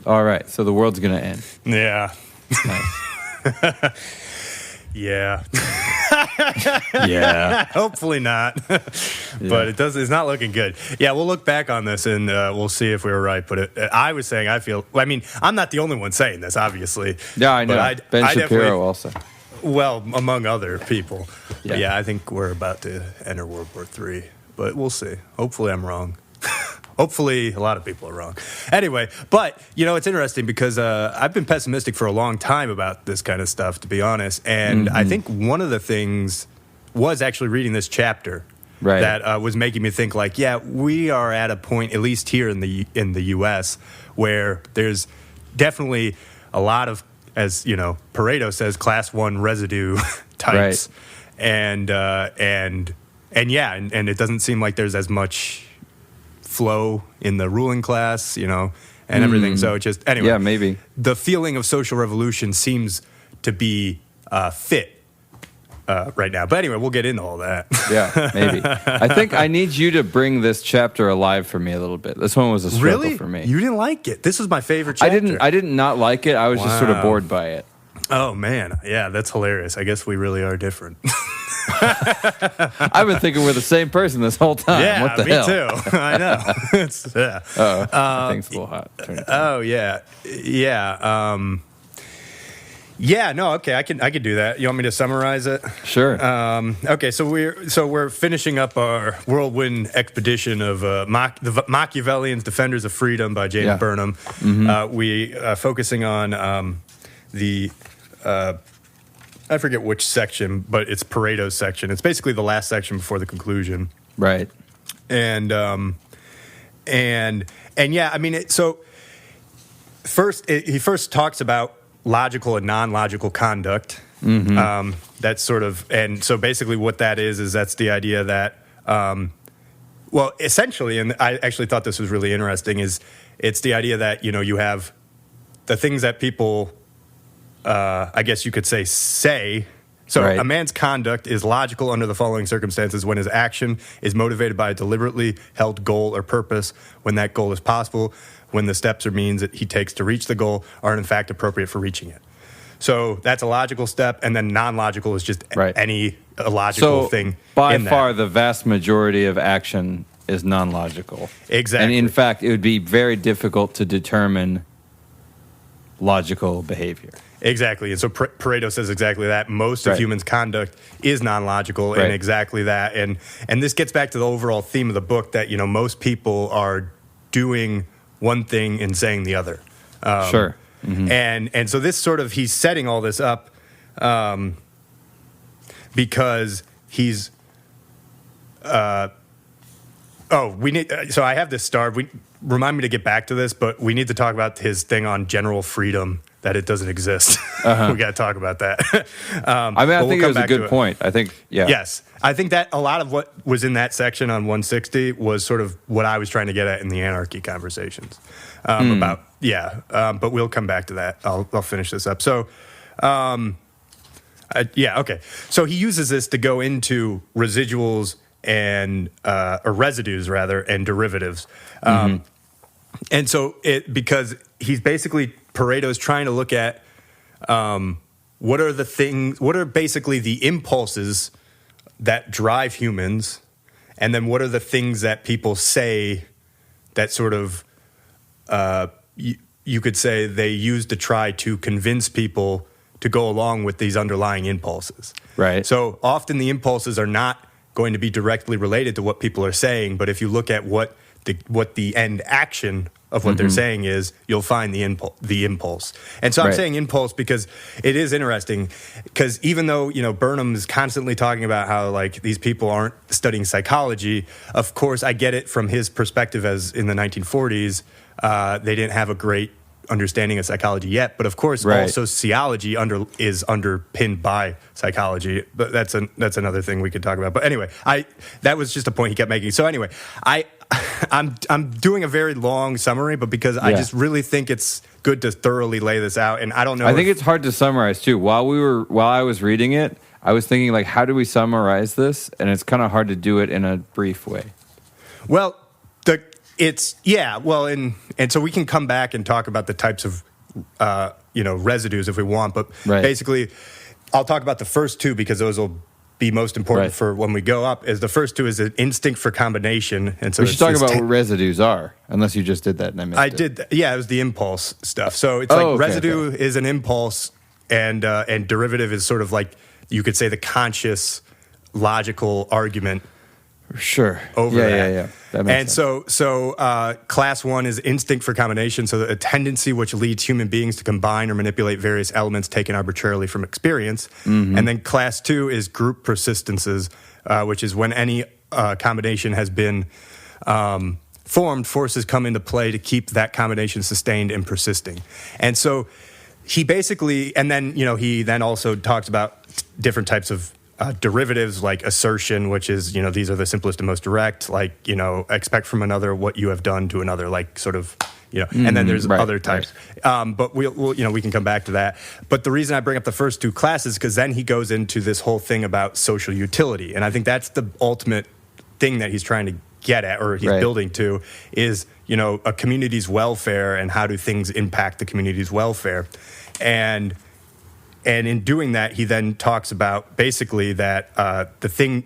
All right, so the world's going to end. Yeah. Nice. Yeah. Yeah. Hopefully not. But it's not looking good. Yeah, we'll look back on this and we'll see if we were right. But I was saying, I mean, I'm not the only one saying this, obviously. Yeah, I know. But Ben Shapiro also. Well, among other people. Yeah. But yeah, I think we're about to enter World War III. But we'll see. Hopefully I'm wrong. Hopefully a lot of people are wrong. Anyway, but, it's interesting because I've been pessimistic for a long time about this kind of stuff, to be honest. And I think one of the things was actually reading this chapter that was making me think, like, yeah, we are at a point, at least here in the U.S., where there's definitely a lot of, as, Pareto says, class 1 residue types. Right. And it doesn't seem like there's as much flow in the ruling class, and everything. So anyway. Yeah, maybe. The feeling of social revolution seems to be fit right now. But anyway, we'll get into all that. Yeah, maybe. I think I need you to bring this chapter alive for me a little bit. This one was a struggle for me. You didn't like it? This was my favorite chapter. I did not like it. I was just sort of bored by it. Oh, man. Yeah, that's hilarious. I guess we really are different. I've been thinking we're the same person this whole time. Yeah, what the me hell? too. I know. I think it's a little hot. Turn it down. Oh, yeah. Yeah. No, okay, I can do that. You want me to summarize it? Sure. Okay, so we're finishing up our whirlwind expedition of the Machiavellians, Defenders of Freedom by James Burnham. Mm-hmm. We focusing on the I forget which section, but it's Pareto's section. It's basically the last section before the conclusion. Right. And yeah, I mean, so he first talks about logical and non-logical conduct. Mm-hmm. That's sort of, and so basically what that is that's the idea that, well, essentially, and I actually thought this was really interesting, is it's the idea that, you have the things that people, I guess you could say. So a man's conduct is logical under the following circumstances: when his action is motivated by a deliberately held goal or purpose, when that goal is possible, when the steps or means that he takes to reach the goal are in fact appropriate for reaching it. So that's a logical step, and then non-logical is just any illogical thing. By far, the vast majority of action is non-logical. Exactly. And in fact, it would be very difficult to determine logical behavior. Exactly. And so Pareto says exactly that. Most of humans' conduct is non-logical, and exactly that. And this gets back to the overall theme of the book that, most people are doing one thing and saying the other. Sure. Mm-hmm. And so this sort of, he's setting all this up because he's, so I have this starred. Remind me to get back to this, but we need to talk about his thing on general freedom, that it doesn't exist. Uh-huh. We got to talk about that. I think it was a good point. I think, yeah. Yes. I think that a lot of what was in that section on 160 was sort of what I was trying to get at in the anarchy conversations but we'll come back to that. I'll finish this up. So, okay. So he uses this to go into residuals and, or residues rather, and derivatives. And so because he's basically, Pareto's trying to look at what are basically the impulses that drive humans, and then what are the things that people say that sort of, you could say they use to try to convince people to go along with these underlying impulses. Right. So often the impulses are not going to be directly related to what people are saying, but if you look at what the end action of what they're saying is, you'll find the impulse. And so I'm saying impulse because it is interesting, because even though, Burnham is constantly talking about how, like, these people aren't studying psychology, of course, I get it from his perspective, as in the 1940s, they didn't have a great understanding of psychology yet, but of course also sociology is underpinned by psychology, but that's another thing we could talk about. But anyway, that was just a point he kept making. So anyway, I'm doing a very long summary, but because I just really think it's good to thoroughly lay this out, and I don't know. I think it's hard to summarize too. While I was reading it, I was thinking, like, how do we summarize this? And it's kind of hard to do it in a brief way. Well, It's well, and so we can come back and talk about the types of residues if we want, but basically, I'll talk about the first two because those will be most important for when we go up. Is the first two is an instinct for combination, and so we should talk about what residues are, unless you just did that and I missed it. I did. Yeah, it was the impulse stuff. So it's residue is an impulse, and derivative is sort of like you could say the conscious, logical argument. Sure. Over that. Yeah. That makes sense. So class one is instinct for combination, so a tendency which leads human beings to combine or manipulate various elements taken arbitrarily from experience. Mm-hmm. And then class two is group persistences, which is when any combination has been formed, forces come into play to keep that combination sustained and persisting. And so he basically, and then, he then also talks about different types of derivatives like assertion, which is, these are the simplest and most direct, like, expect from another what you have done to another, like sort of, and then there's other types. But we'll, we can come back to that. But the reason I bring up the first two classes, because then he goes into this whole thing about social utility. And I think that's the ultimate thing that he's trying to get at, or he's building to, is, a community's welfare and how do things impact the community's welfare. And in doing that, he then talks about basically that the thing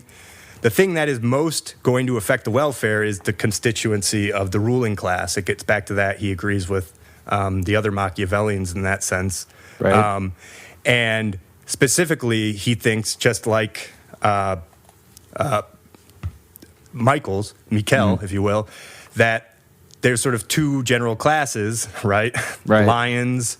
that is most going to affect the welfare is the constituency of the ruling class. It gets back to that. He agrees with the other Machiavellians in that sense. Right. And specifically, he thinks, just like Michael, if you will, that there's sort of two general classes, right? Lions,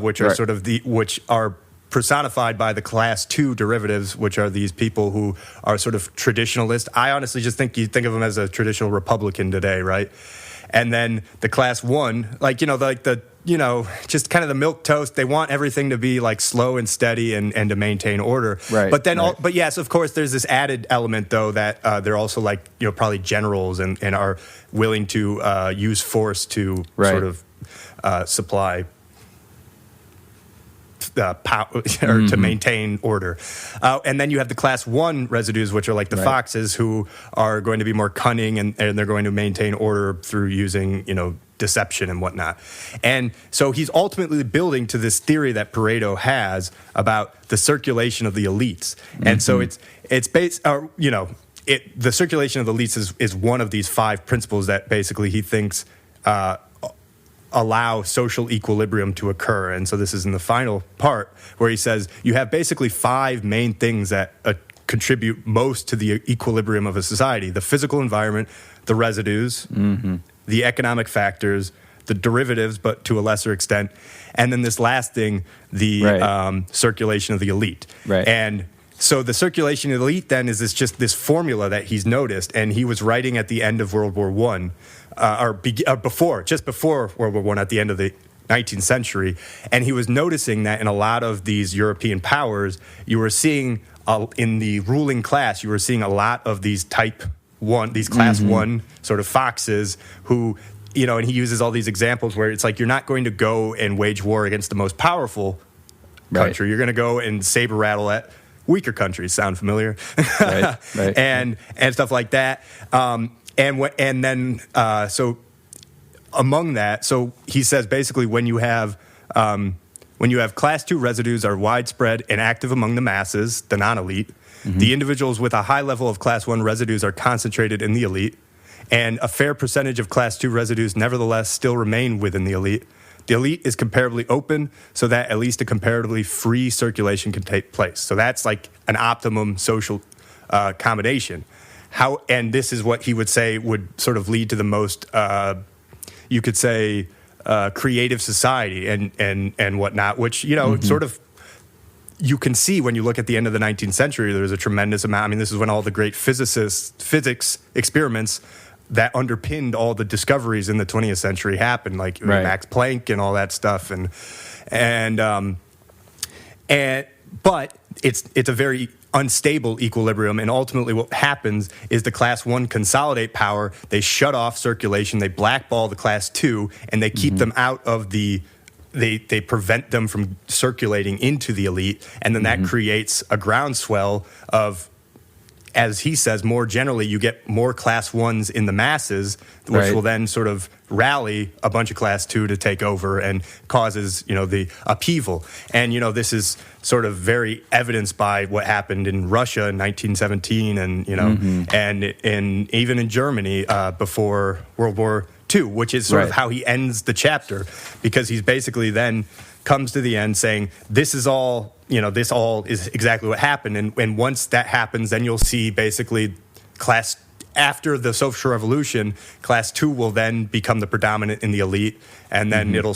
which are sort of which are personified by the class two derivatives, which are these people who are sort of traditionalist. I honestly just think you think of them as a traditional Republican today, right? And then the class one, like, just kind of the milquetoast. They want everything to be like slow and steady and to maintain order. Right. But then, but yes, of course, there's this added element though that they're also like, probably generals and are willing to use force to sort of supply power or to maintain order. And then you have the class one residues, which are like the foxes, who are going to be more cunning and they're going to maintain order through using, deception and whatnot. And so he's ultimately building to this theory that Pareto has about the circulation of the elites. And so it's based, the circulation of the elites is one of these five principles that basically he thinks allow social equilibrium to occur. And so this is in the final part where he says you have basically five main things that contribute most to the equilibrium of a society: the physical environment, the residues, the economic factors, the derivatives, but to a lesser extent, and then this last thing, the circulation of the elite. And so the circulation of the elite then is just this formula that he's noticed, and he was writing at the end of World War I, just before World War I, at the end of the 19th century, and he was noticing that in a lot of these European powers, you were seeing in the ruling class, you were seeing a lot of these type one, these class one sort of foxes who, and he uses all these examples where it's like you're not going to go and wage war against the most powerful country. You're going to go and saber rattle at weaker countries. Sound familiar? And stuff like that. And then so among that, so he says basically when you have class two residues are widespread and active among the masses, the non-elite, the individuals with a high level of class one residues are concentrated in the elite, and a fair percentage of class two residues nevertheless still remain within the elite. The elite is comparably open so that at least a comparatively free circulation can take place. So that's like an optimum social combination. And this is what he would say would sort of lead to the most, you could say, creative society and whatnot, which, sort of you can see when you look at the end of the 19th century, there's a tremendous amount. I mean, this is when all the great physics experiments that underpinned all the discoveries in the 20th century happened, like Max Planck and all that stuff. But it's a very unstable equilibrium, and ultimately what happens is the class one consolidate power, they shut off circulation, they blackball the class two, and they keep them out of they prevent them from circulating into the elite, and then that creates a groundswell of as he says, more generally, you get more class ones in the masses, which Right. will then sort of rally a bunch of class two to take over and causes, the upheaval. And, this is sort of very evidenced by what happened in Russia in 1917 and, and even in Germany before World War II, which is sort of how he ends the chapter, because he's basically then comes to the end saying, this is all, this all is exactly what happened. And once that happens, then you'll see basically after the social revolution, class two will then become the predominant in the elite, and then it'll,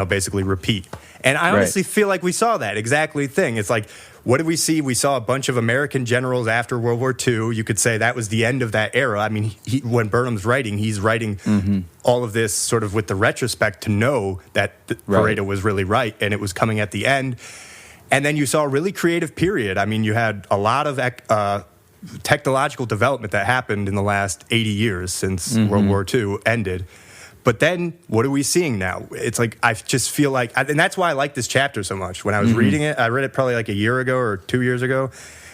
basically repeat. And I honestly feel like we saw that exactly thing. It's like, what did we see? We saw a bunch of American generals after World War II. You could say that was the end of that era. I mean, when Burnham's writing, he's writing all of this sort of with the retrospect to know that Pareto was really right, and it was coming at the end. And then you saw a really creative period. I mean, you had a lot of technological development that happened in the last 80 years since World War II ended. But then, what are we seeing now? It's like, I just feel like, and that's why I like this chapter so much. When I was reading it, I read it probably like a year ago or 2 years ago,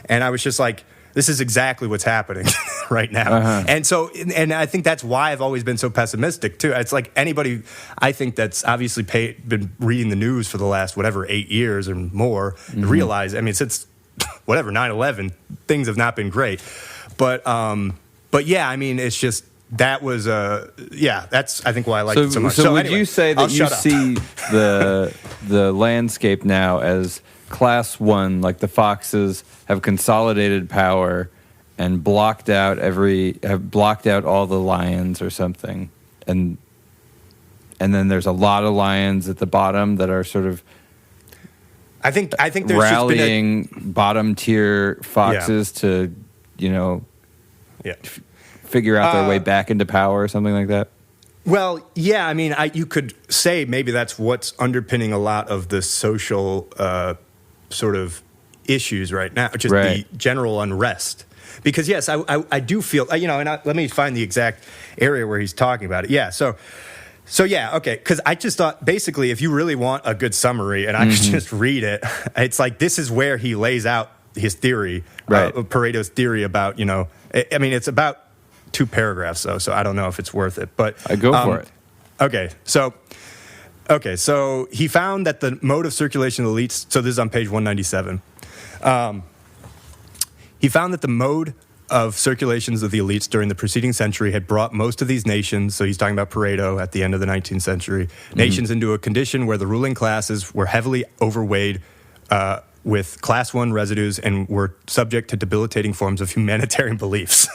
and I was just like, this is exactly what's happening right now. And so, and I think that's why I've always been so pessimistic, too. It's like anybody, I think, that's obviously been reading the news for the last, 8 years or more, realize, I mean, since, 9/11, things have not been great. But yeah, I mean, it's just, that was that's I think why I like it so much. So would anyway, you say that you see the landscape now as class one, like the Foxes have consolidated power and blocked out all the lions or something, and then there's a lot of lions at the bottom that are sort of I think there's rallying just been bottom tier foxes to figure out their way back into power or something like that? Well, yeah, I mean, you could say maybe that's what's underpinning a lot of the social sort of issues right now, just the general unrest. Because, yes, I do feel, let me find the exact area where he's talking about it. Yeah, so yeah, okay, because I just thought, basically, if you really want a good summary, and I could just read it, it's like this is where he lays out his theory, Pareto's theory about, I mean, it's about 2 paragraphs, though, so I don't know if it's worth it. But I go for it. Okay, so he found that the mode of circulation of the elites, so this is on page 197. He found that the mode of circulations of the elites during the preceding century had brought most of these nations, so he's talking about Pareto at the end of the 19th century, nations into a condition where the ruling classes were heavily overweighed with class 1 residues and were subject to debilitating forms of humanitarian beliefs.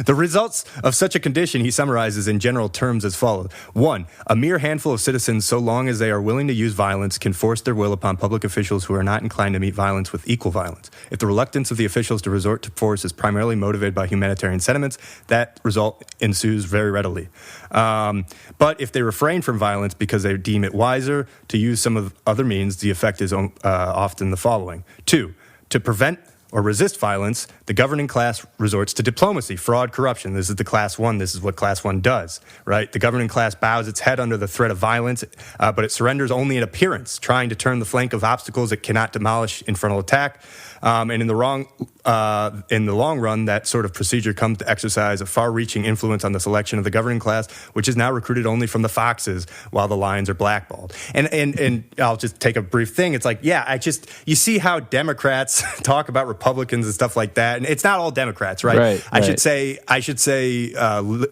The results of such a condition he summarizes in general terms as follows. 1. A mere handful of citizens, so long as they are willing to use violence, can force their will upon public officials who are not inclined to meet violence with equal violence. If the reluctance of the officials to resort to force is primarily motivated by humanitarian sentiments, that result ensues very readily. But if they refrain from violence because they deem it wiser to use some of other means, the effect is often the following. 2. To prevent or resist violence, the governing class resorts to diplomacy, fraud, corruption. This is the class 1. This is what class 1 does, right? The governing class bows its head under the threat of violence, but it surrenders only in appearance, trying to turn the flank of obstacles it cannot demolish in frontal attack. And in the long run, that sort of procedure comes to exercise a far-reaching influence on the selection of the governing class, which is now recruited only from the foxes, while the lions are blackballed. And I'll just take a brief thing. It's like, you see how Democrats talk about Republicans and stuff like that, and it's not all Democrats, right? I should say,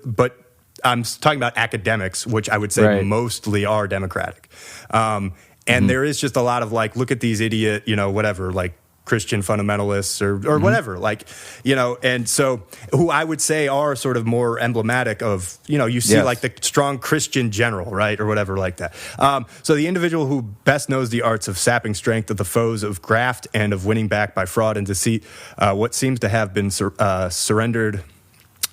but I'm talking about academics, which I would say mostly are Democratic. And there is just a lot of like, look at these idiot, whatever, like Christian fundamentalists or whatever, like, and so who I would say are sort of more emblematic of, you see like the strong Christian general, right, or whatever like that. So the individual who best knows the arts of sapping strength of the foes of graft and of winning back by fraud and deceit, what seems to have been surrendered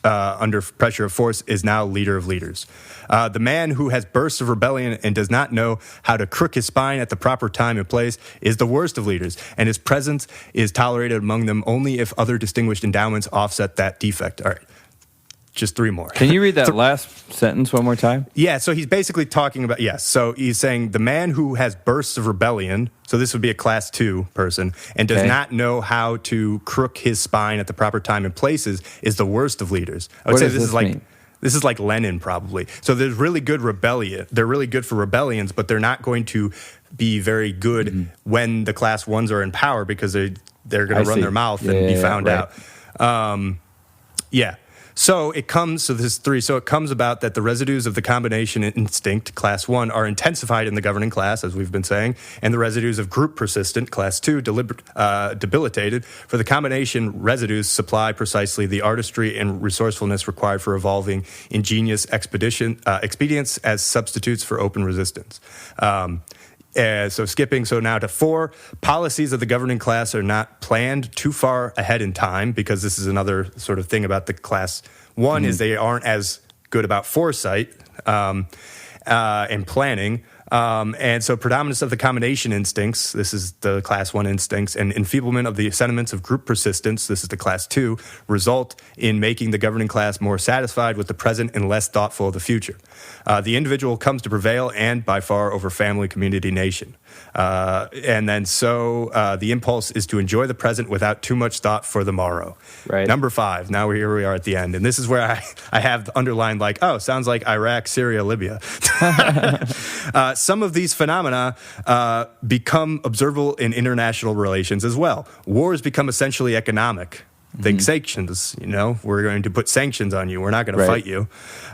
under pressure of force is now leader of leaders. The man who has bursts of rebellion and does not know how to crook his spine at the proper time and place is the worst of leaders, and his presence is tolerated among them only if other distinguished endowments offset that defect. All right. just 3 more. Can you read that last sentence one more time? Yeah, so he's basically talking about, yes. So he's saying the man who has bursts of rebellion, so this would be a class 2 person, and does not know how to crook his spine at the proper time and places is the worst of leaders. I would What say does this this is like mean? this is like Lenin probably. So there's really good rebellion. They're really good for rebellions, but they're not going to be very good when the class 1s are in power because they're going to run their mouth and be found out. So it comes, so this is 3. So it comes about that the residues of the combination instinct, class 1, are intensified in the governing class, as we've been saying, and the residues of group persistent, class 2, debilitated. For the combination residues supply precisely the artistry and resourcefulness required for evolving ingenious expedients as substitutes for open resistance. So skipping, so now to 4, policies of the governing class are not planned too far ahead in time, because this is another sort of thing about the class 1 is they aren't as good about foresight and planning. And so predominance of the combination instincts, this is the class 1 instincts, and enfeeblement of the sentiments of group persistence, this is the class 2, result in making the governing class more satisfied with the present and less thoughtful of the future. The individual comes to prevail and by far over family, community, nation. And then the impulse is to enjoy the present without too much thought for the morrow. Right. Number 5, now here we are at the end. And this is where I have underlined like, oh, sounds like Iraq, Syria, Libya. Some of these phenomena become observable in international relations as well. Wars become essentially economic. Think sanctions, we're going to put sanctions on you. We're not going to fight you.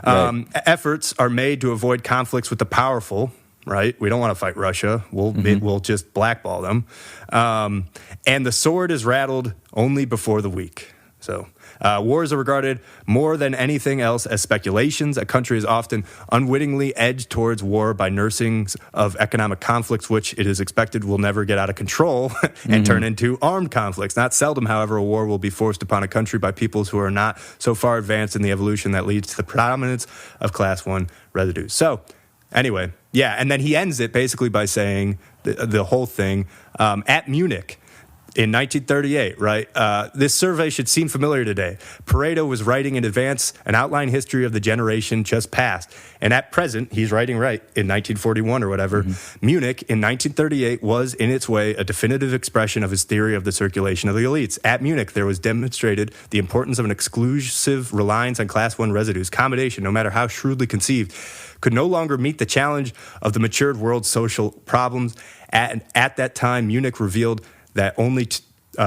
Efforts are made to avoid conflicts with the powerful, right? We don't want to fight Russia. We'll just blackball them. And the sword is rattled only before the weak. So wars are regarded more than anything else as speculations. A country is often unwittingly edged towards war by nursing of economic conflicts, which it is expected will never get out of control and turn into armed conflicts. Not seldom, however, a war will be forced upon a country by peoples who are not so far advanced in the evolution that leads to the predominance of class 1 residues. So anyway, and then he ends it basically by saying the whole thing at Munich in 1938, right? This survey should seem familiar today. Pareto was writing in advance an outline history of the generation just past. And at present, he's writing in 1941 or whatever, Munich in 1938 was, in its way, a definitive expression of his theory of the circulation of the elites. At Munich, there was demonstrated the importance of an exclusive reliance on class 1 residues. Combination, no matter how shrewdly conceived, could no longer meet the challenge of the matured world's social problems. At that time, Munich revealed that only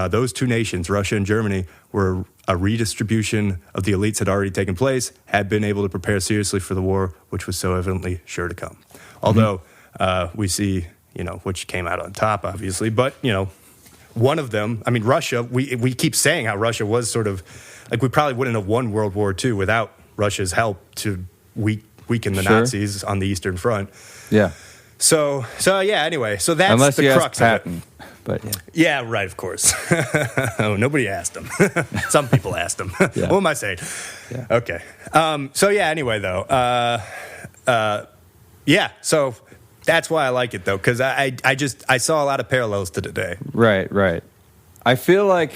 those 2 nations, Russia and Germany, where a redistribution of the elites had already taken place, had been able to prepare seriously for the war, which was so evidently sure to come. Although we see, which came out on top, obviously, but, one of them, I mean, Russia, we keep saying how Russia was sort of, like we probably wouldn't have won World War II without Russia's help to weaken the Nazis on the Eastern Front. Yeah. So anyway, so that's unless the you crux ask of it. Patton, but Yeah, right, of course. Oh, nobody asked him. Some people asked him. What am I saying? Yeah. Okay. Anyway, though, so that's why I like it, though, because I saw a lot of parallels to today. Right. I feel like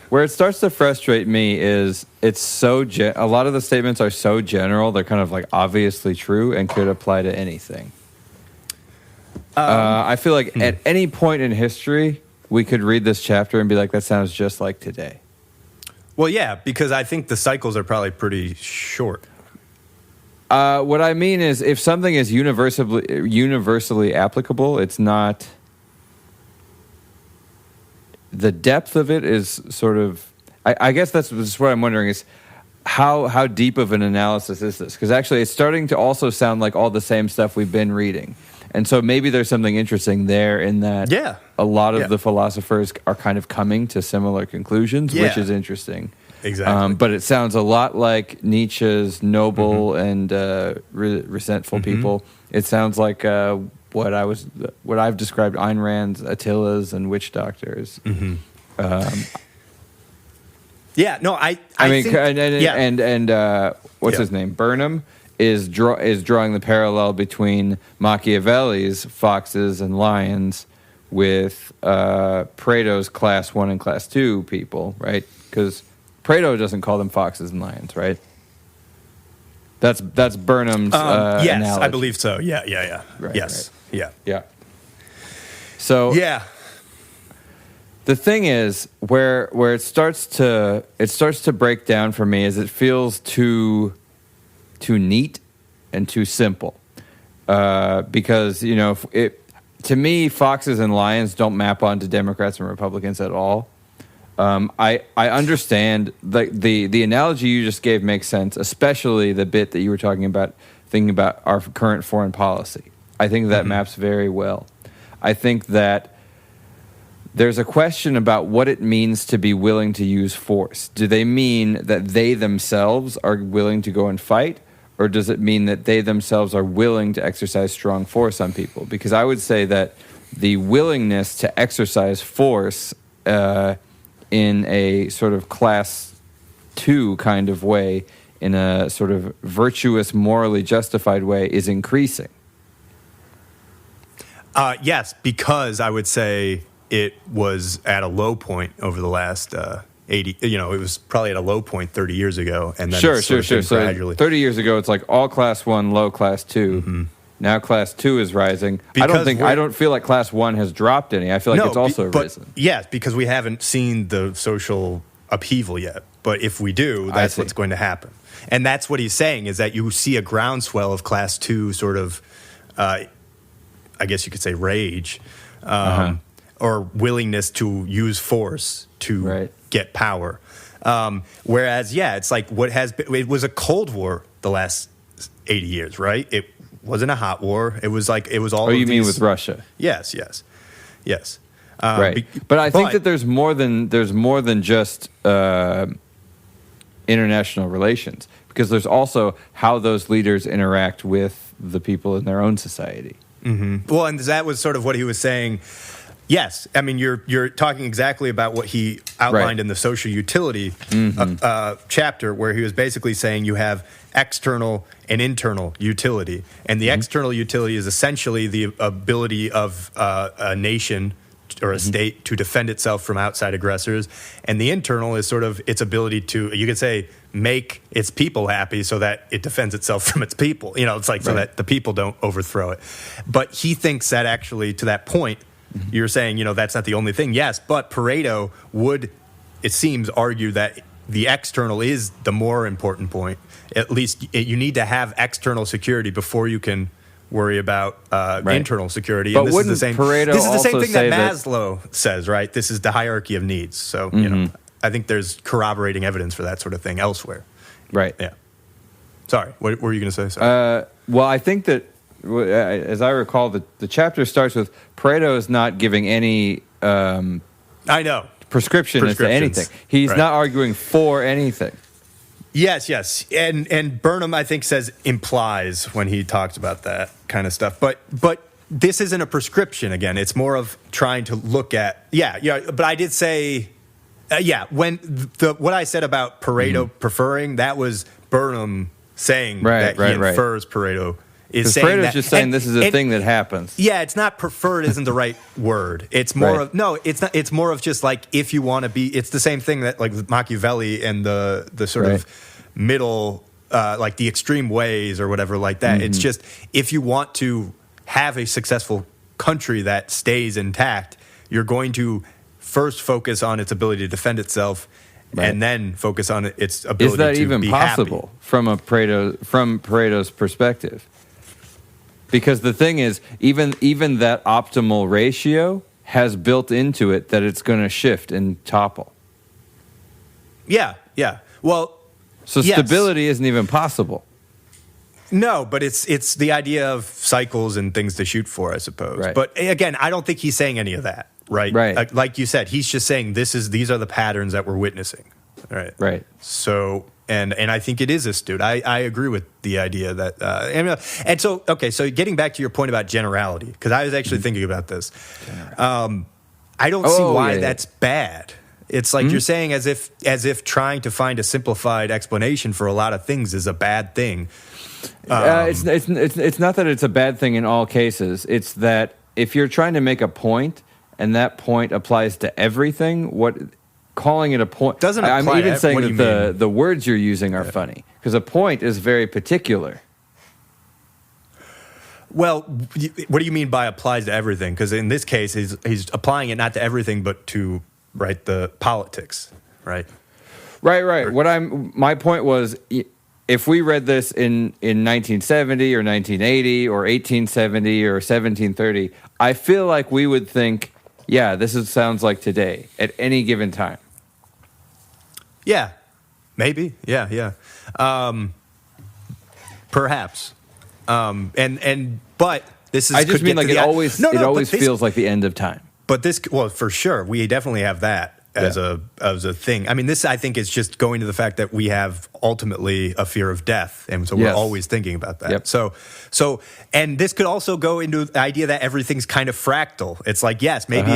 where it starts to frustrate me is it's so a lot of the statements are so general, they're kind of like obviously true and could apply to anything. I feel like at any point in history, we could read this chapter and be like, that sounds just like today. Well, yeah, because I think the cycles are probably pretty short. What I mean is if something is universally applicable, it's not... The depth of it is sort of... I guess that's what I'm wondering is how deep of an analysis is this? Because actually it's starting to also sound like all the same stuff we've been reading. And so maybe there's something interesting there in that a lot of the philosophers are kind of coming to similar conclusions, which is interesting. Exactly. But it sounds a lot like Nietzsche's noble and resentful people. It sounds like what I've described Ayn Rand's Attilas and witch doctors. What's his name? Burnham is drawing the parallel between Machiavelli's foxes and lions with Pareto's class 1 and class 2 people, right? Because Pareto doesn't call them foxes and lions, right? That's Burnham's yes, analogy. I believe so. Yeah. Right, yes. right. Yeah. So Yeah. the thing is, where it starts to break down for me is it feels too neat and too simple. Because to me, foxes and lions don't map onto Democrats and Republicans at all. I understand the analogy you just gave makes sense, especially the bit that you were talking about, thinking about our current foreign policy. I think that maps very well. I think that there's a question about what it means to be willing to use force. Do they mean that they themselves are willing to go and fight, or does it mean that they themselves are willing to exercise strong force on people? Because I would say that the willingness to exercise force in a sort of class 2 kind of way, in a sort of virtuous, morally justified way, is increasing. Yes, because I would say it was at a low point over the last 80. It was probably at a low point 30 years ago, and then Sure. gradually. So 30 years ago, it's like all class 1, low class 2. Mm-hmm. Now class 2 is rising. I don't feel like class 1 has dropped any. I feel like it's also risen. Yes, because we haven't seen the social upheaval yet. But if we do, that's what's going to happen. And that's what he's saying, is that you see a groundswell of class 2 sort of, I guess you could say, rage, or willingness to use force to get power. Whereas, it's like it was a Cold War the last 80 years, right? It wasn't a hot war. It was all. Oh, you mean with Russia? Yes. Right, but I think that there's more than just international relations, because there's also how those leaders interact with the people in their own society. Mm-hmm. Well, and that was sort of what he was saying. Yes, I mean you're talking exactly about what he outlined in the social utility chapter, where he was basically saying you have external and internal utility, and the external utility is essentially the ability of a nation or a state to defend itself from outside aggressors, and the internal is sort of its ability to, you could say, make its people happy so that it defends itself from its people. It's like so that the people don't overthrow it. But he thinks that actually, to that point, you're saying, that's not the only thing. Yes, but Pareto would, it seems, argue that the external is the more important point. At least you need to have external security before you can worry about internal security. But and wouldn't Pareto this is the same also thing say that Maslow says, right? This is the hierarchy of needs. So, I think there's corroborating evidence for that sort of thing elsewhere. Right. Yeah. Sorry, what were you going to say? Sorry. Well, I think that, as I recall, the chapter starts with Pareto is not giving any I know. prescription as to anything. He's not arguing for anything. Yes. And Burnham, I think, implies when he talks about that kind of stuff. But this isn't a prescription, again. It's more of trying to look at, but I did say, when what I said about Pareto preferring, that was Burnham saying that he infers Pareto is saying Pareto's that, just saying this is a thing that happens. Yeah, it's not preferred isn't the right word. It's more of it's not. It's more of just like, if you want to be. It's the same thing that like with Machiavelli and the sort of middle, like the extreme ways or whatever like that. It's just, if you want to have a successful country that stays intact, you're going to first focus on its ability to defend itself. And then focus on its ability to be happy. Is that even possible from Pareto's perspective? Because the thing is, even that optimal ratio has built into it that it's going to shift and topple. Yeah. Well, so stability isn't even possible. No, but it's the idea of cycles and things to shoot for, I suppose. Right. But again, I don't think he's saying any of that. Right. Like you said, he's just saying these are the patterns that we're witnessing. Right. So, and I think it is astute. I agree with the idea that, and so, okay, so getting back to your point about generality, because I was actually thinking about this. I don't see why that's bad. It's like you're saying as if trying to find a simplified explanation for a lot of things is a bad thing. It's not that it's a bad thing in all cases. It's that if you're trying to make a point and that point applies to everything, what calling it a point. Doesn't I'm apply even to- saying what do that you mean? the words you're using are funny because a point is very particular. Well, what do you mean by applies to everything? Because in this case, he's applying it not to everything, but to the politics, right? Right. My point was, if we read this in 1970 or 1980 or 1870 or 1730, I feel like we would think, yeah, sounds like today at any given time. Yeah, maybe. Yeah. Perhaps. But this is. I just mean like it always this, feels like the end of time. But this, well, for sure, we definitely have that as a thing. I mean, this I think is just going to the fact that we have ultimately a fear of death, and so we're always thinking about that. Yep. So, and this could also go into the idea that everything's kind of fractal. It's like, yes, maybe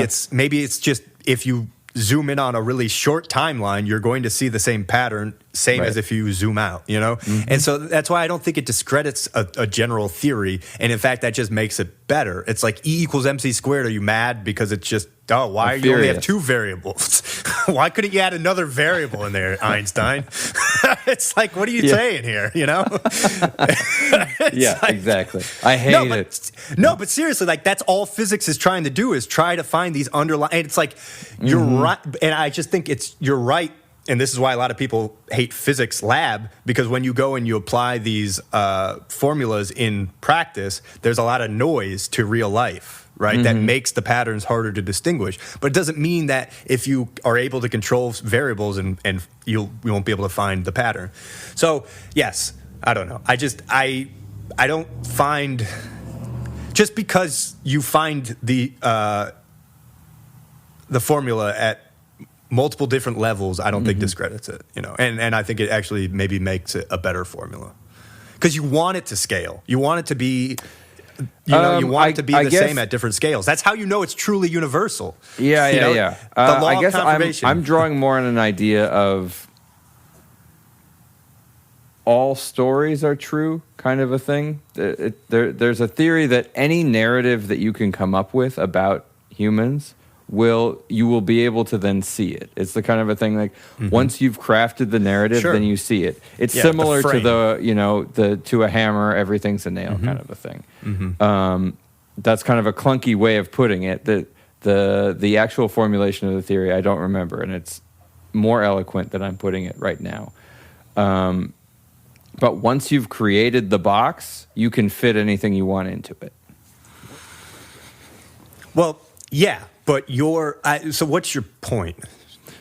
it's just if you zoom in on a really short timeline, you're going to see the same pattern, as if you zoom out, Mm-hmm. And so that's why I don't think it discredits a general theory. And in fact, that just makes it better. It's like E equals MC squared. Are you mad because it's just, why do you only have two variables? Why couldn't you add another variable in there, Einstein? It's like, what are you saying here, Exactly. I hate it. No, but seriously, like that's all physics is trying to do is try to find these underlying. And it's like you're right, and I just think you're right, and this is why a lot of people hate physics lab, because when you go and you apply these formulas in practice, there's a lot of noise to real life. Right, that makes the patterns harder to distinguish. But it doesn't mean that if you are able to control variables and you won't be able to find the pattern. So yes, I don't know. I don't find, just because you find the formula at multiple different levels, I don't think discredits it. And I think it actually maybe makes it a better formula because you want it to scale. You want it to be. You want it to be the same at different scales. That's how you know it's truly universal. Yeah. The law I guess of conservation. I'm drawing more on an idea of all stories are true kind of a thing. There's a theory that any narrative that you can come up with about humans you will be able to then see it. It's the kind of a thing like once you've crafted the narrative, then you see it. It's similar to to a hammer, everything's a nail kind of a thing. That's kind of a clunky way of putting it. The actual formulation of the theory I don't remember, and it's more eloquent than I'm putting it right now. But once you've created the box, you can fit anything you want into it. Well, yeah. But so what's your point?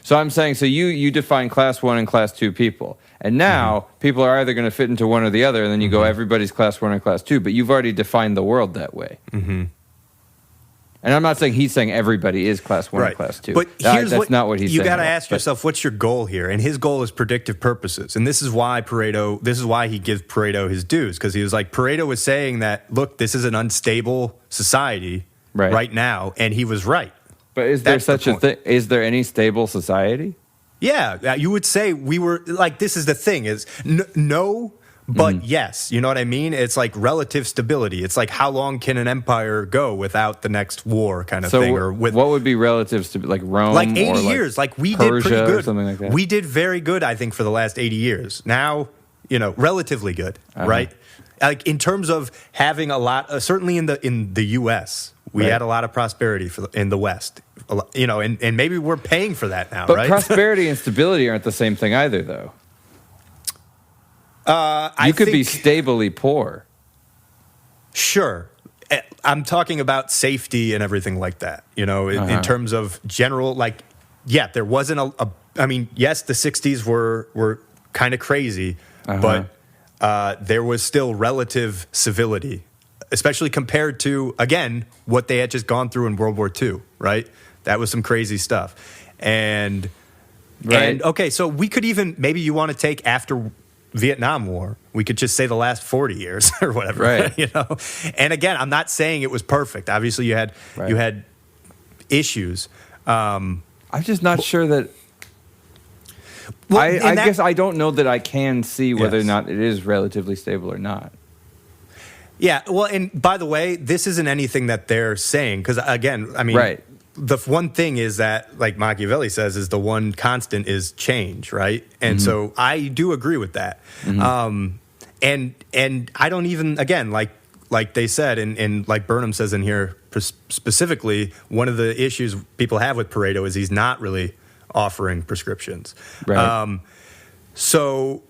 So I'm saying, so you define class 1 and class 2 people. And now people are either going to fit into one or the other, and then you go, everybody's class 1 and class 2, but you've already defined the world that way. And I'm not saying he's saying everybody is class 1 and class 2. But that's not what he's saying. You got to ask yourself, what's your goal here? And his goal is predictive purposes. And this is why he gives Pareto his dues, because he was like, Pareto was saying that, look, this is an unstable society right now, and he was right. But is there such a thing? Is there any stable society? Yeah, you would say we were like, this is the thing is no, but yes, you know what I mean? It's like relative stability. It's like how long can an empire go without the next war kind of thing? Or what would be relative stability? Like Rome? Like 80 years. Like we Persia did pretty good. Or something like that. We did very good, I think, for the last 80 years. Now, relatively good, right? Like in terms of having a lot, certainly in the U.S., we had a lot of prosperity in the West, and maybe we're paying for that now, but right? Prosperity and stability aren't the same thing either, though. You could be stably poor. Sure. I'm talking about safety and everything like that, in terms of general, there wasn't yes, the 60s were kind of crazy, but there was still relative civility, especially compared to, again, what they had just gone through in World War II, right? That was some crazy stuff. And okay, so we could even, maybe you want to take after Vietnam War, we could just say the last 40 years or whatever, right? And again, I'm not saying it was perfect. Obviously, you had issues. I'm just not sure that. Well, I guess I don't know that I can see whether or not it is relatively stable or not. Yeah, well, and by the way, this isn't anything that they're saying because, again, the one thing is that, like Machiavelli says, is the one constant is change, right? And so I do agree with that. And I don't even, again, like they said, and like Burnham says in here specifically, one of the issues people have with Pareto is he's not really offering prescriptions. Right. So,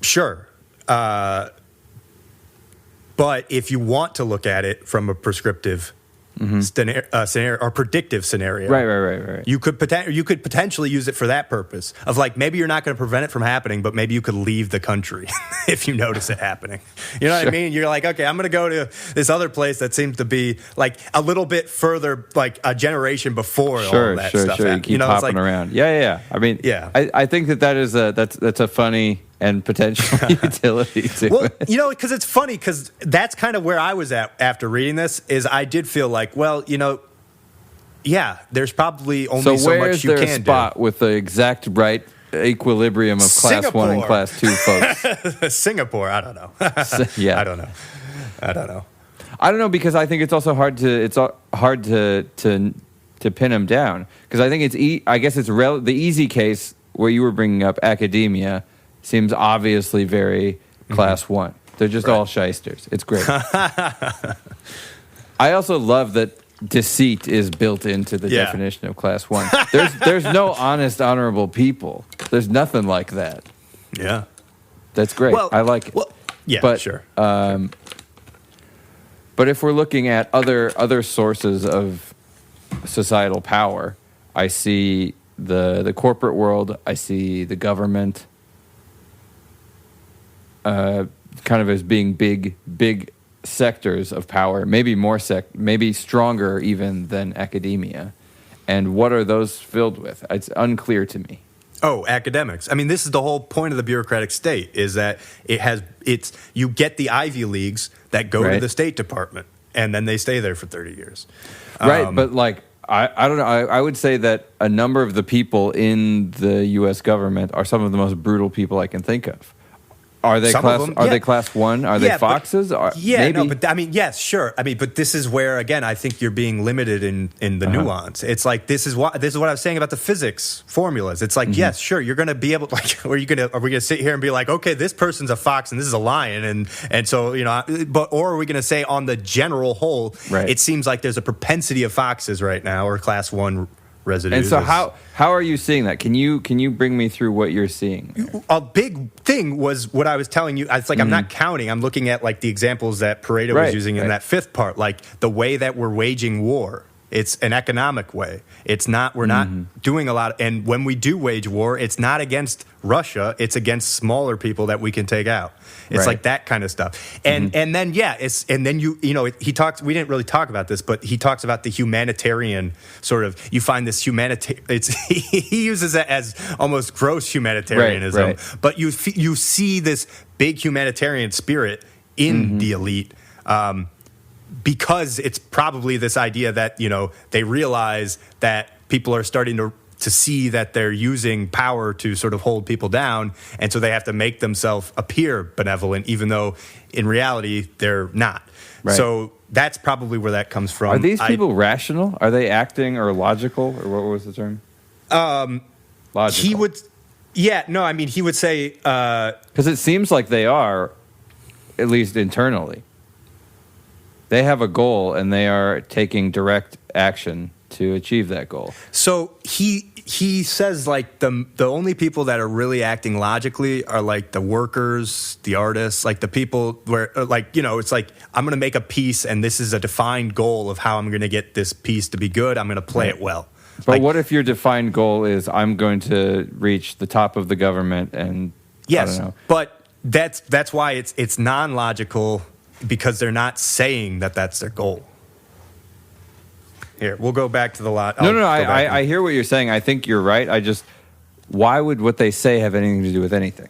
sure. But if you want to look at it from a prescriptive scenario or predictive scenario, Right. you could potentially use it for that purpose of like, maybe you're not going to prevent it from happening, but maybe you could leave the country if you notice it happening. You know what I mean? You're like, okay, I'm going to go to this other place that seems to be like a little bit further, like a generation before all that stuff. Sure. You keep hopping around. Yeah. I mean, I think that is that's a funny and potential utility to it. You know, because it's funny, because that's kind of where I was at after reading this, is I did feel like, well, you know, yeah, there's probably only so much you can do. So where's their spot with the exact right equilibrium of class 1 and class 2 folks? Singapore, I don't know. Yeah. I don't know. I don't know, because I think it's also hard to pin them down, because I think it's the easy case where you were bringing up academia seems obviously very class 1. They're just all shysters. It's great. I also love that deceit is built into the definition of class 1. There's no honest, honorable people. There's nothing like that. Yeah. That's great. I like it. Well, yeah, but, sure. But if we're looking at other sources of societal power, I see the corporate world, I see the government, kind of as being big sectors of power, maybe maybe stronger even than academia. And what are those filled with? It's unclear to me. Oh, academics. I mean, this is the whole point of the bureaucratic state, is that you get the Ivy Leagues that go to the State Department, and then they stay there for 30 years. Right, but like, I don't know. I would say that a number of the people in the U.S. government are some of the most brutal people I can think of. Are they they class 1? Are they foxes? Maybe. No, but I mean, yes, sure. I mean, but this is where, again, I think you're being limited in the nuance. It's like, this is what I was saying about the physics formulas. It's like, yes, sure, you're going to be able, like, are we going to sit here and be like, okay, this person's a fox and this is a lion, and so, you know, or are we going to say on the general whole, it seems like there's a propensity of foxes right now, or class 1 residues. And so how are you seeing that? Can you bring me through what you're seeing there? A big thing was what I was telling you. It's like, I'm not counting. I'm looking at like the examples that Pareto was using in that fifth part, like the way that we're waging war. It's an economic way. It's not, we're not doing a lot. And when we do wage war, it's not against Russia. It's against smaller people that we can take out. It's like that kind of stuff. And then, he talks, we didn't really talk about this, but he talks about the humanitarian sort of, you find this he uses it as almost gross humanitarianism, but you see this big humanitarian spirit in the elite, because it's probably this idea that, you know, they realize that people are starting to see that they're using power to sort of hold people down, and so they have to make themselves appear benevolent, even though in reality they're not. So that's probably where that comes from. Are these people rational? Are they acting or logical, or what was the term? Logical. He would say, because it seems like they are, at least internally. They have a goal, and they are taking direct action to achieve that goal. So he says, like, the only people that are really acting logically are like the workers, the artists, like the people where, like, you know, it's like, I'm going to make a piece, and this is a defined goal of how I'm going to get this piece to be good. I'm going to play it well. But like, what if your defined goal is, I'm going to reach the top of the government, and I don't know. But that's why it's non-logical, because they're not saying that that's their goal. Here, we'll go back to the lot. No, I hear what you're saying. I think you're right. Why would what they say have anything to do with anything?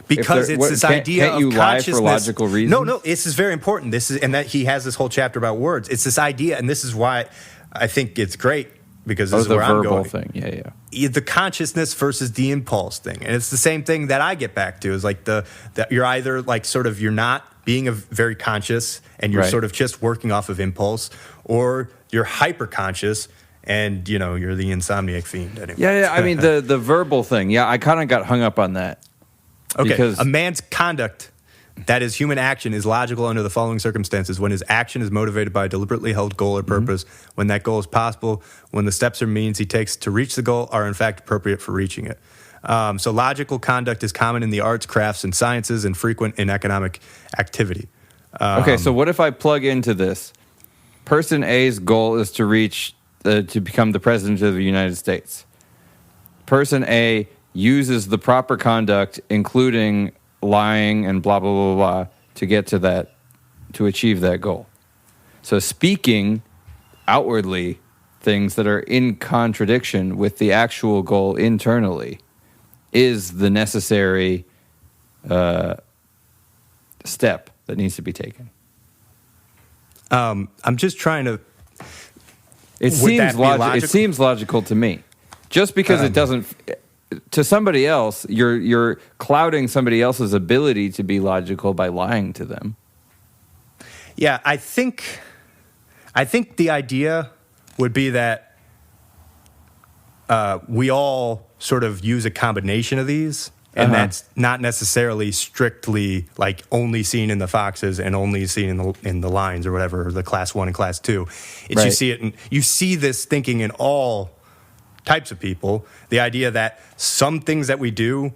Because it's this idea can't you of lie consciousness. For logical reasons? No, this is very important. And that he has this whole chapter about words. It's this idea, and this is why I think it's great, because this is where I'm going. The verbal thing, yeah. The consciousness versus the impulse thing. And it's the same thing that I get back to, is like that you're either like sort of, you're not being very conscious, and you're sort of just working off of impulse, or you're hyper conscious, and you're the insomniac fiend. Anyway. Yeah. I mean, the verbal thing. Yeah, I kind of got hung up on that. Okay, because a man's conduct, that is human action, is logical under the following circumstances: when his action is motivated by a deliberately held goal or purpose, when that goal is possible, when the steps or means he takes to reach the goal are in fact appropriate for reaching it. So logical conduct is common in the arts, crafts, and sciences, and frequent in economic activity. Okay, so what if I plug into this? Person A's goal is to to become the president of the United States. Person A uses the proper conduct, including lying and blah, blah, blah, blah, to get to that, to achieve that goal. So speaking outwardly things that are in contradiction with the actual goal internally is the necessary step that needs to be taken. I'm just trying to... It seems logical to me. Just because it doesn't... To somebody else, you're clouding somebody else's ability to be logical by lying to them. Yeah, I think the idea would be that we all sort of use a combination of these, and that's not necessarily strictly like only seen in the foxes and only seen in the lions or whatever, the class 1 and class 2. It's right. You see it, you see this thinking in all types of people. The idea that some things that we do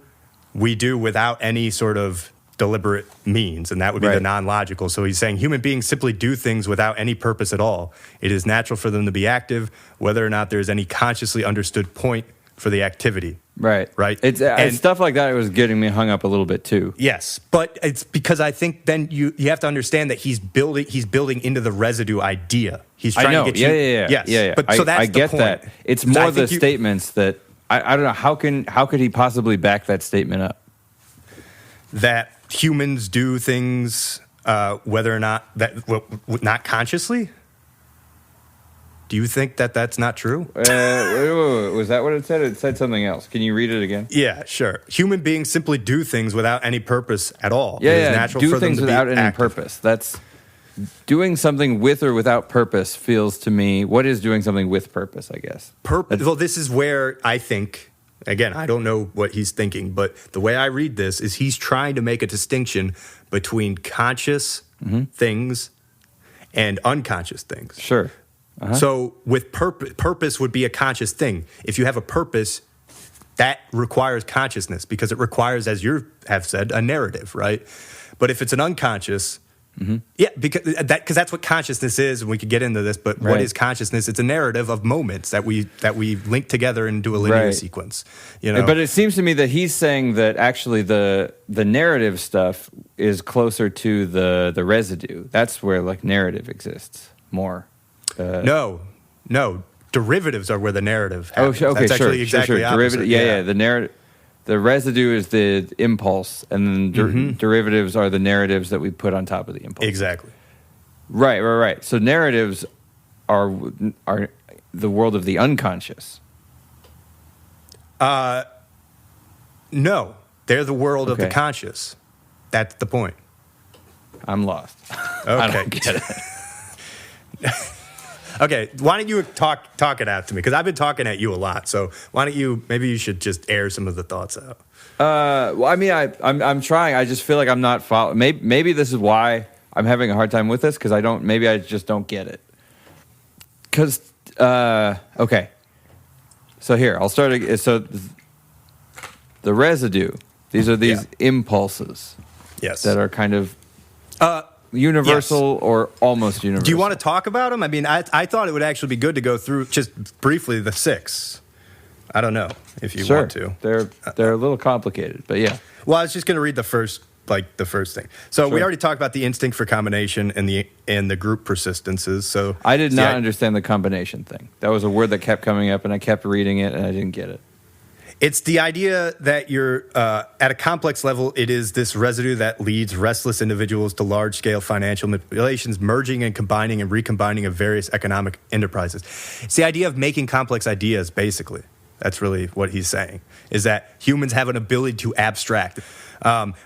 without any sort of deliberate means, and that would be the non-logical. So he's saying human beings simply do things without any purpose at all. It is natural for them to be active, whether or not there's any consciously understood point for the activity. Right. It's stuff like that. It was getting me hung up a little bit too. Yes, but it's because I think then you have to understand that he's building into the residue idea. He's trying to get you. Yeah. Yes. But so that's I get the point. that. It's more the statements that I don't know how could he possibly back that statement up? That humans do things whether or not not consciously. Do you think that that's not true? Wait, was that what it said? It said something else. Can you read it again? Yeah, sure. Human beings simply do things without any purpose at all. Yeah, it is natural do for things them to without be any active. purpose. That's doing something with or without purpose feels to me. What is doing something with purpose? I guess. Well, this is where I think. Again, I don't know what he's thinking, but the way I read this is he's trying to make a distinction between conscious things and unconscious things. Sure. So with purpose would be a conscious thing. If you have a purpose, that requires consciousness because it requires, as you have said, a narrative, right? But if it's an unconscious, because that's what consciousness is, and we could get into this. But what is consciousness? It's a narrative of moments that we link together into a linear sequence. But it seems to me that he's saying that actually the narrative stuff is closer to the residue. That's where like narrative exists more. No. Derivatives are where the narrative happens. Okay, That's actually exactly opposite. Yeah. The narrative, the residue is the impulse, and then derivatives are the narratives that we put on top of the impulse. Exactly. Right. So narratives are the world of the unconscious. No, they're the world of the conscious. That's the point. I'm lost. Okay. I don't get it. Okay, why don't you talk it out to me? Because I've been talking at you a lot. So why don't you? Maybe you should just air some of the thoughts out. Well, I mean, I'm trying. I just feel like I'm not following. Maybe this is why I'm having a hard time with this because I don't. Maybe I just don't get it. Because okay, so here I'll start. So the residue. These are these impulses. Yes. That are kind of universal or almost universal. Do you want to talk about them? I mean, I thought it would actually be good to go through just briefly the 6. I don't know if you want to. They're a little complicated, but yeah. Well, I was just going to read the first thing. So we already talked about the instinct for combination and the group persistences. So I did not understand the combination thing. That was a word that kept coming up, and I kept reading it, and I didn't get it. It's the idea that you're at a complex level. It is this residue that leads restless individuals to large-scale financial manipulations, merging and combining and recombining of various economic enterprises. It's the idea of making complex ideas, basically. That's really what he's saying, is that humans have an ability to abstract.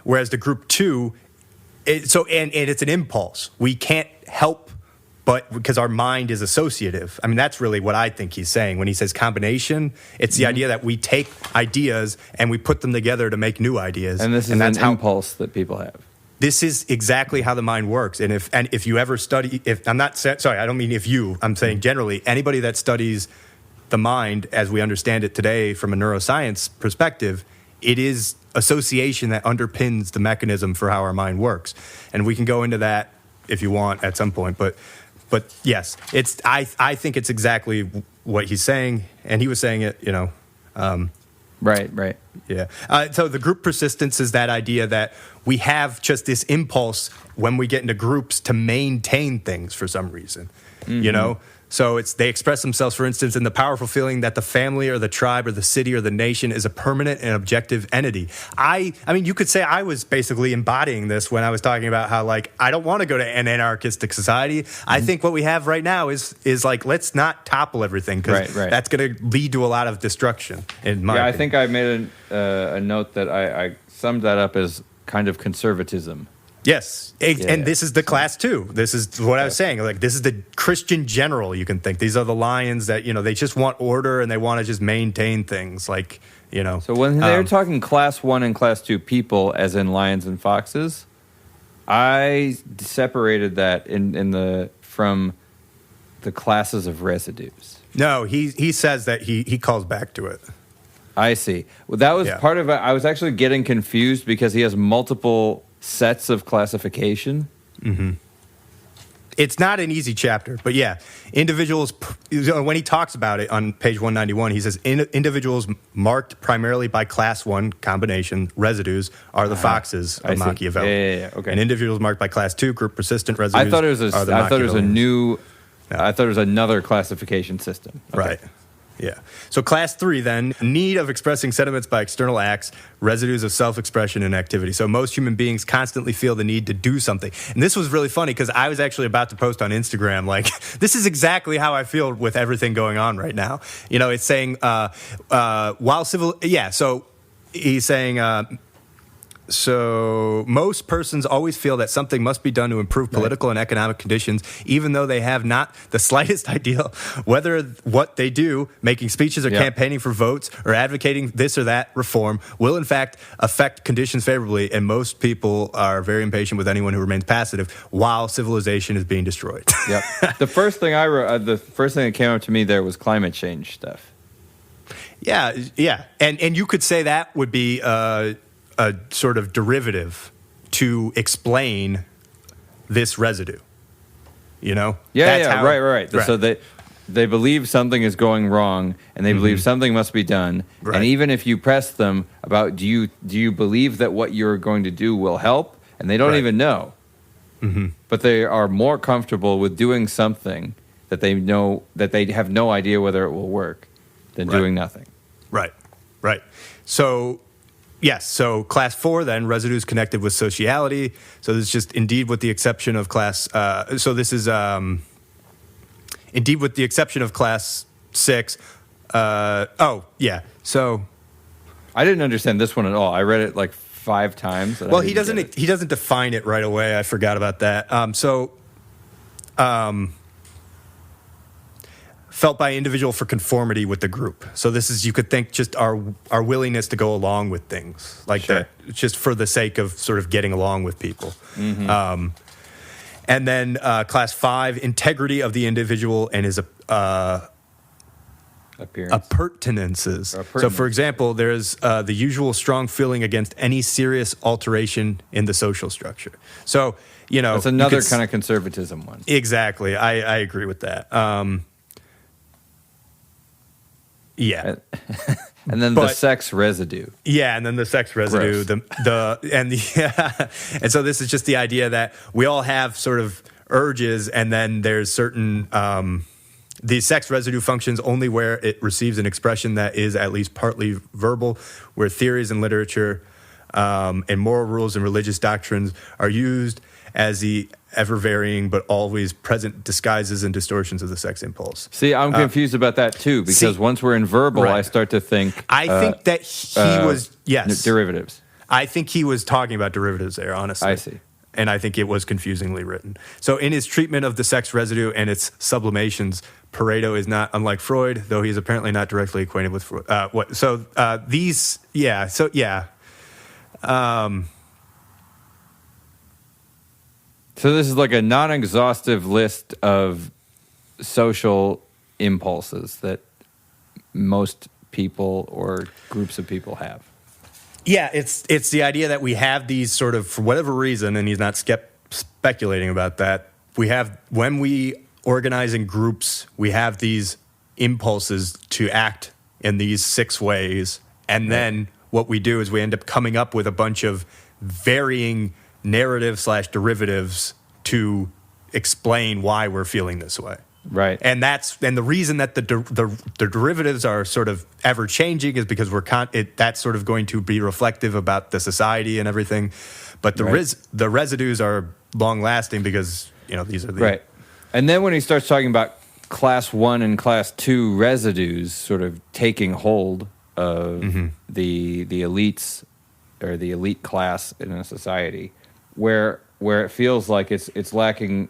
Whereas the group 2, it's an impulse. We can't help but because our mind is associative. I mean, that's really what I think he's saying when he says combination. It's the idea that we take ideas and we put them together to make new ideas. And this is an impulse that people have. This is exactly how the mind works. And if you ever study, I don't mean if you, I'm saying generally, anybody that studies the mind as we understand it today from a neuroscience perspective, it is association that underpins the mechanism for how our mind works. And we can go into that if you want at some point. But yes, I think it's exactly what he's saying. And he was saying it, Right. Yeah. So the group persistence is that idea that we have just this impulse when we get into groups to maintain things for some reason, So they express themselves, for instance, in the powerful feeling that the family or the tribe or the city or the nation is a permanent and objective entity. I mean, you could say I was basically embodying this when I was talking about how, like, I don't want to go to an anarchistic society. I think what we have right now is like, let's not topple everything because that's going to lead to a lot of destruction, in my opinion. I think I made a note that I summed that up as kind of conservatism. Yes, and this is the class two. This is what I was saying. Like, this is the Christian general, you can think. These are the lions that, they just want order and they want to just maintain things, like, So when they're talking class 1 and class 2 people, as in lions and foxes, I separated that from the classes of residues. No, he says that he calls back to it. I see. Well, that was part of it. I was actually getting confused because he has multiple sets of classification. Mm-hmm. It's not an easy chapter, but individuals, when he talks about it on page 191, he says individuals marked primarily by class 1 combination residues are the foxes of Machiavelli. Yeah. Okay. And individuals marked by class 2 group persistent residues I thought it was a another classification system. Okay. Right. Yeah. So class 3 then, need of expressing sentiments by external acts, residues of self-expression and activity. So most human beings constantly feel the need to do something. And this was really funny because I was actually about to post on Instagram, like, this is exactly how I feel with everything going on right now. It's saying, so he's saying, so most persons always feel that something must be done to improve political and economic conditions, even though they have not the slightest idea whether what they do, making speeches or campaigning for votes or advocating this or that reform, will in fact affect conditions favorably. And most people are very impatient with anyone who remains passive while civilization is being destroyed. Yep. The first thing that came up to me there was climate change stuff. Yeah. And you could say that would be a sort of derivative to explain this residue, Right. So they believe something is going wrong, and they believe something must be done. Right. And even if you press them about, do you believe that what you're going to do will help, and they don't even know, but they are more comfortable with doing something that they know that they have no idea whether it will work than doing nothing. Right. So. Yes, so class 4 then, residues connected with sociality. So this is just indeed with the exception of class, indeed with the exception of class 6. So. I didn't understand this one at all. I read it like 5 times. Well, he doesn't define it right away. I forgot about that. Felt by individual for conformity with the group. So this is, you could think, just our willingness to go along with things like that, just for the sake of sort of getting along with people. And then class 5, integrity of the individual and his appurtenances. So, for example, there's the usual strong feeling against any serious alteration in the social structure. So, that's another kind of conservatism one. Exactly. I agree with that. Yeah. And then the sex residue. Yeah, and then the sex residue. And so this is just the idea that we all have sort of urges, and then there's certain the sex residue functions only where it receives an expression that is at least partly verbal, where theories and literature and moral rules and religious doctrines are used as the ever-varying but always present disguises and distortions of the sex impulse. See, I'm confused about that too, because once we're in verbal, I start to think... I think that he was... Yes. Derivatives. I think he was talking about derivatives there, honestly. I see. and I think it was confusingly written. So in his treatment of the sex residue and its sublimations, Pareto is not unlike Freud, though he is apparently not directly acquainted with Freud. So this is like a non-exhaustive list of social impulses that most people or groups of people have. Yeah, it's the idea that we have these sort of, for whatever reason, and he's not speculating about that, when we organize in groups, we have these impulses to act in these 6 ways, and then what we do is we end up coming up with a bunch of varying narrative/derivatives to explain why we're feeling this way. Right. And the reason that the derivatives are sort of ever changing is because that's sort of going to be reflective about the society and everything. But the residues are long lasting because, these are the right. And then when he starts talking about class 1 and class 2 residues sort of taking hold of the elites or the elite class in a society, where it feels like it's lacking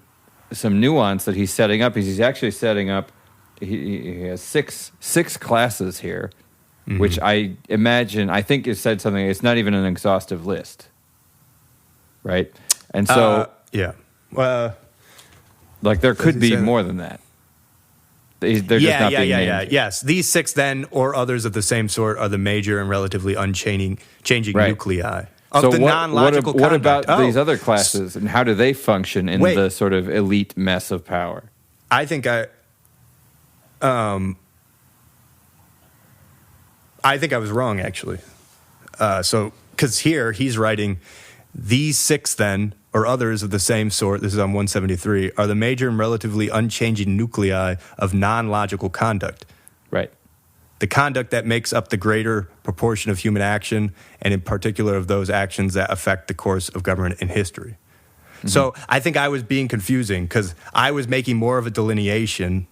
some nuance that he's setting up. He's actually setting up. He has six classes here, which I think it said something. It's not even an exhaustive list, right? And so like there could be more than that. They're just not being named. Yes, these 6 then, or others of the same sort, are the major and relatively changing nuclei. Of the non-logical what about these other classes, and how do they function in the sort of elite mess of power? I think I was wrong, actually. Because here he's writing, these 6 then, or others of the same sort, this is on 173, are the major and relatively unchanging nuclei of non-logical conduct. Right. The conduct that makes up the greater proportion of human action, and in particular of those actions that affect the course of government in history. So I think I was being confusing because I was making more of a delineation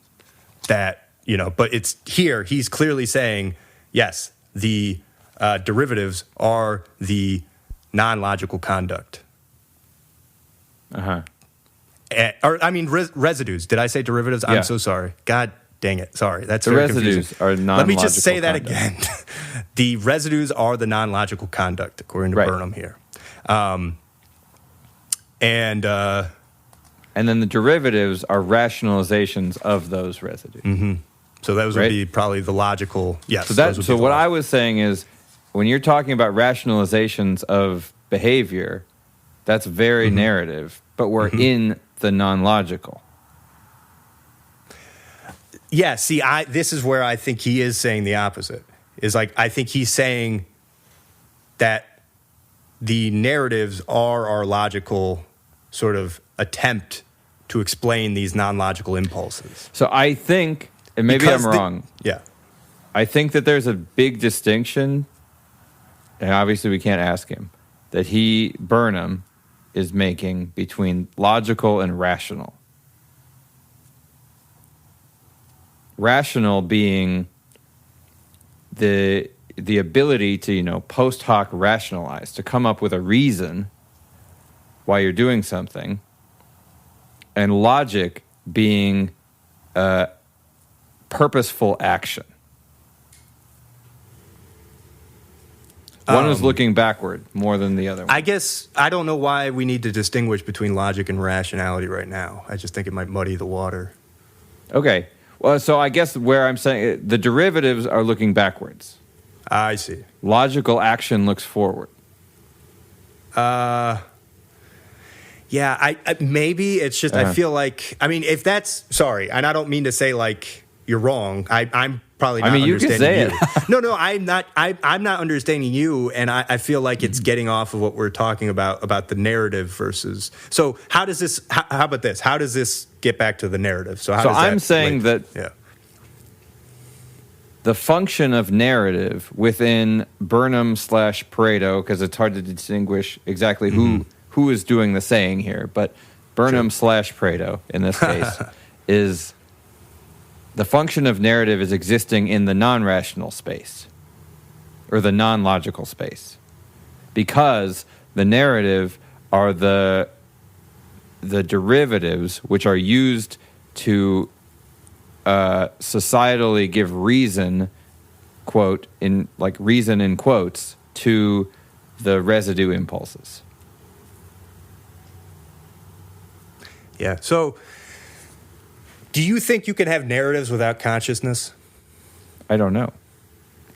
that, but it's here, he's clearly saying, yes, the derivatives are the non-logical conduct. Residues. Did I say derivatives? Yeah. I'm so sorry. God dang it. Sorry. That's the very residues confusing. are non-logical. Let me just say that conduct. again. The residues are the non-logical conduct, according to Burnham here. And then the derivatives are rationalizations of those residues. So those would be probably the logical. Yes. So what I was saying is, when you're talking about rationalizations of behavior, that's very narrative, but we're in the non-logical. Yeah, see, this is where I think he is saying the opposite. Is like, I think he's saying that the narratives are our logical sort of attempt to explain these non-logical impulses. So I think, and maybe I'm wrong, I think that there's a big distinction, and obviously we can't ask him, that Burnham, is making between logical and rational. Rational being the ability to, post hoc rationalize, to come up with a reason why you're doing something, and logic being purposeful action. One is looking backward more than the other one. I guess I don't know why we need to distinguish between logic and rationality right now. I just think it might muddy the water. Okay. Well, so I guess where I'm saying the derivatives are looking backwards. I see. Logical action looks forward. Yeah, I maybe it's just I feel like, if that's, sorry, and I don't mean to say like you're wrong. I'm probably not understanding you. No, I'm not. I'm not understanding you, and I feel like it's getting off of what we're talking about the narrative versus. So how does this? How about this? How does this get back to the narrative? So I'm saying that the function of narrative within Burnham / Pareto, because it's hard to distinguish exactly who is doing the saying here, but Burnham / Pareto in this case is. The function of narrative is existing in the non-rational space, or the non-logical space, because the narrative are the the derivatives, which are used to societally give reason, quote, in like reason in quotes, to the residue impulses. Yeah. So, do you think you can have narratives without consciousness? I don't know.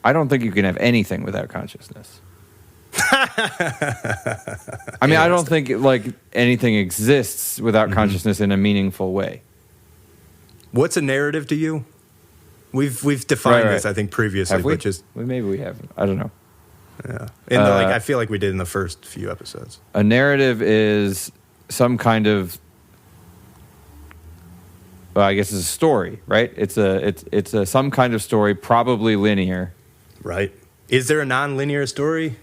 I don't think you can have anything without consciousness. I mean, I don't think like anything exists without consciousness in a meaningful way. What's a narrative to you? We've defined this, I think, previously, have we? but just Maybe we haven't. I don't know. Yeah, I feel like we did in the first few episodes. A narrative is some kind of, well, I guess it's a story, right? It's a some kind of story, probably linear. Right. Is there a non-linear story?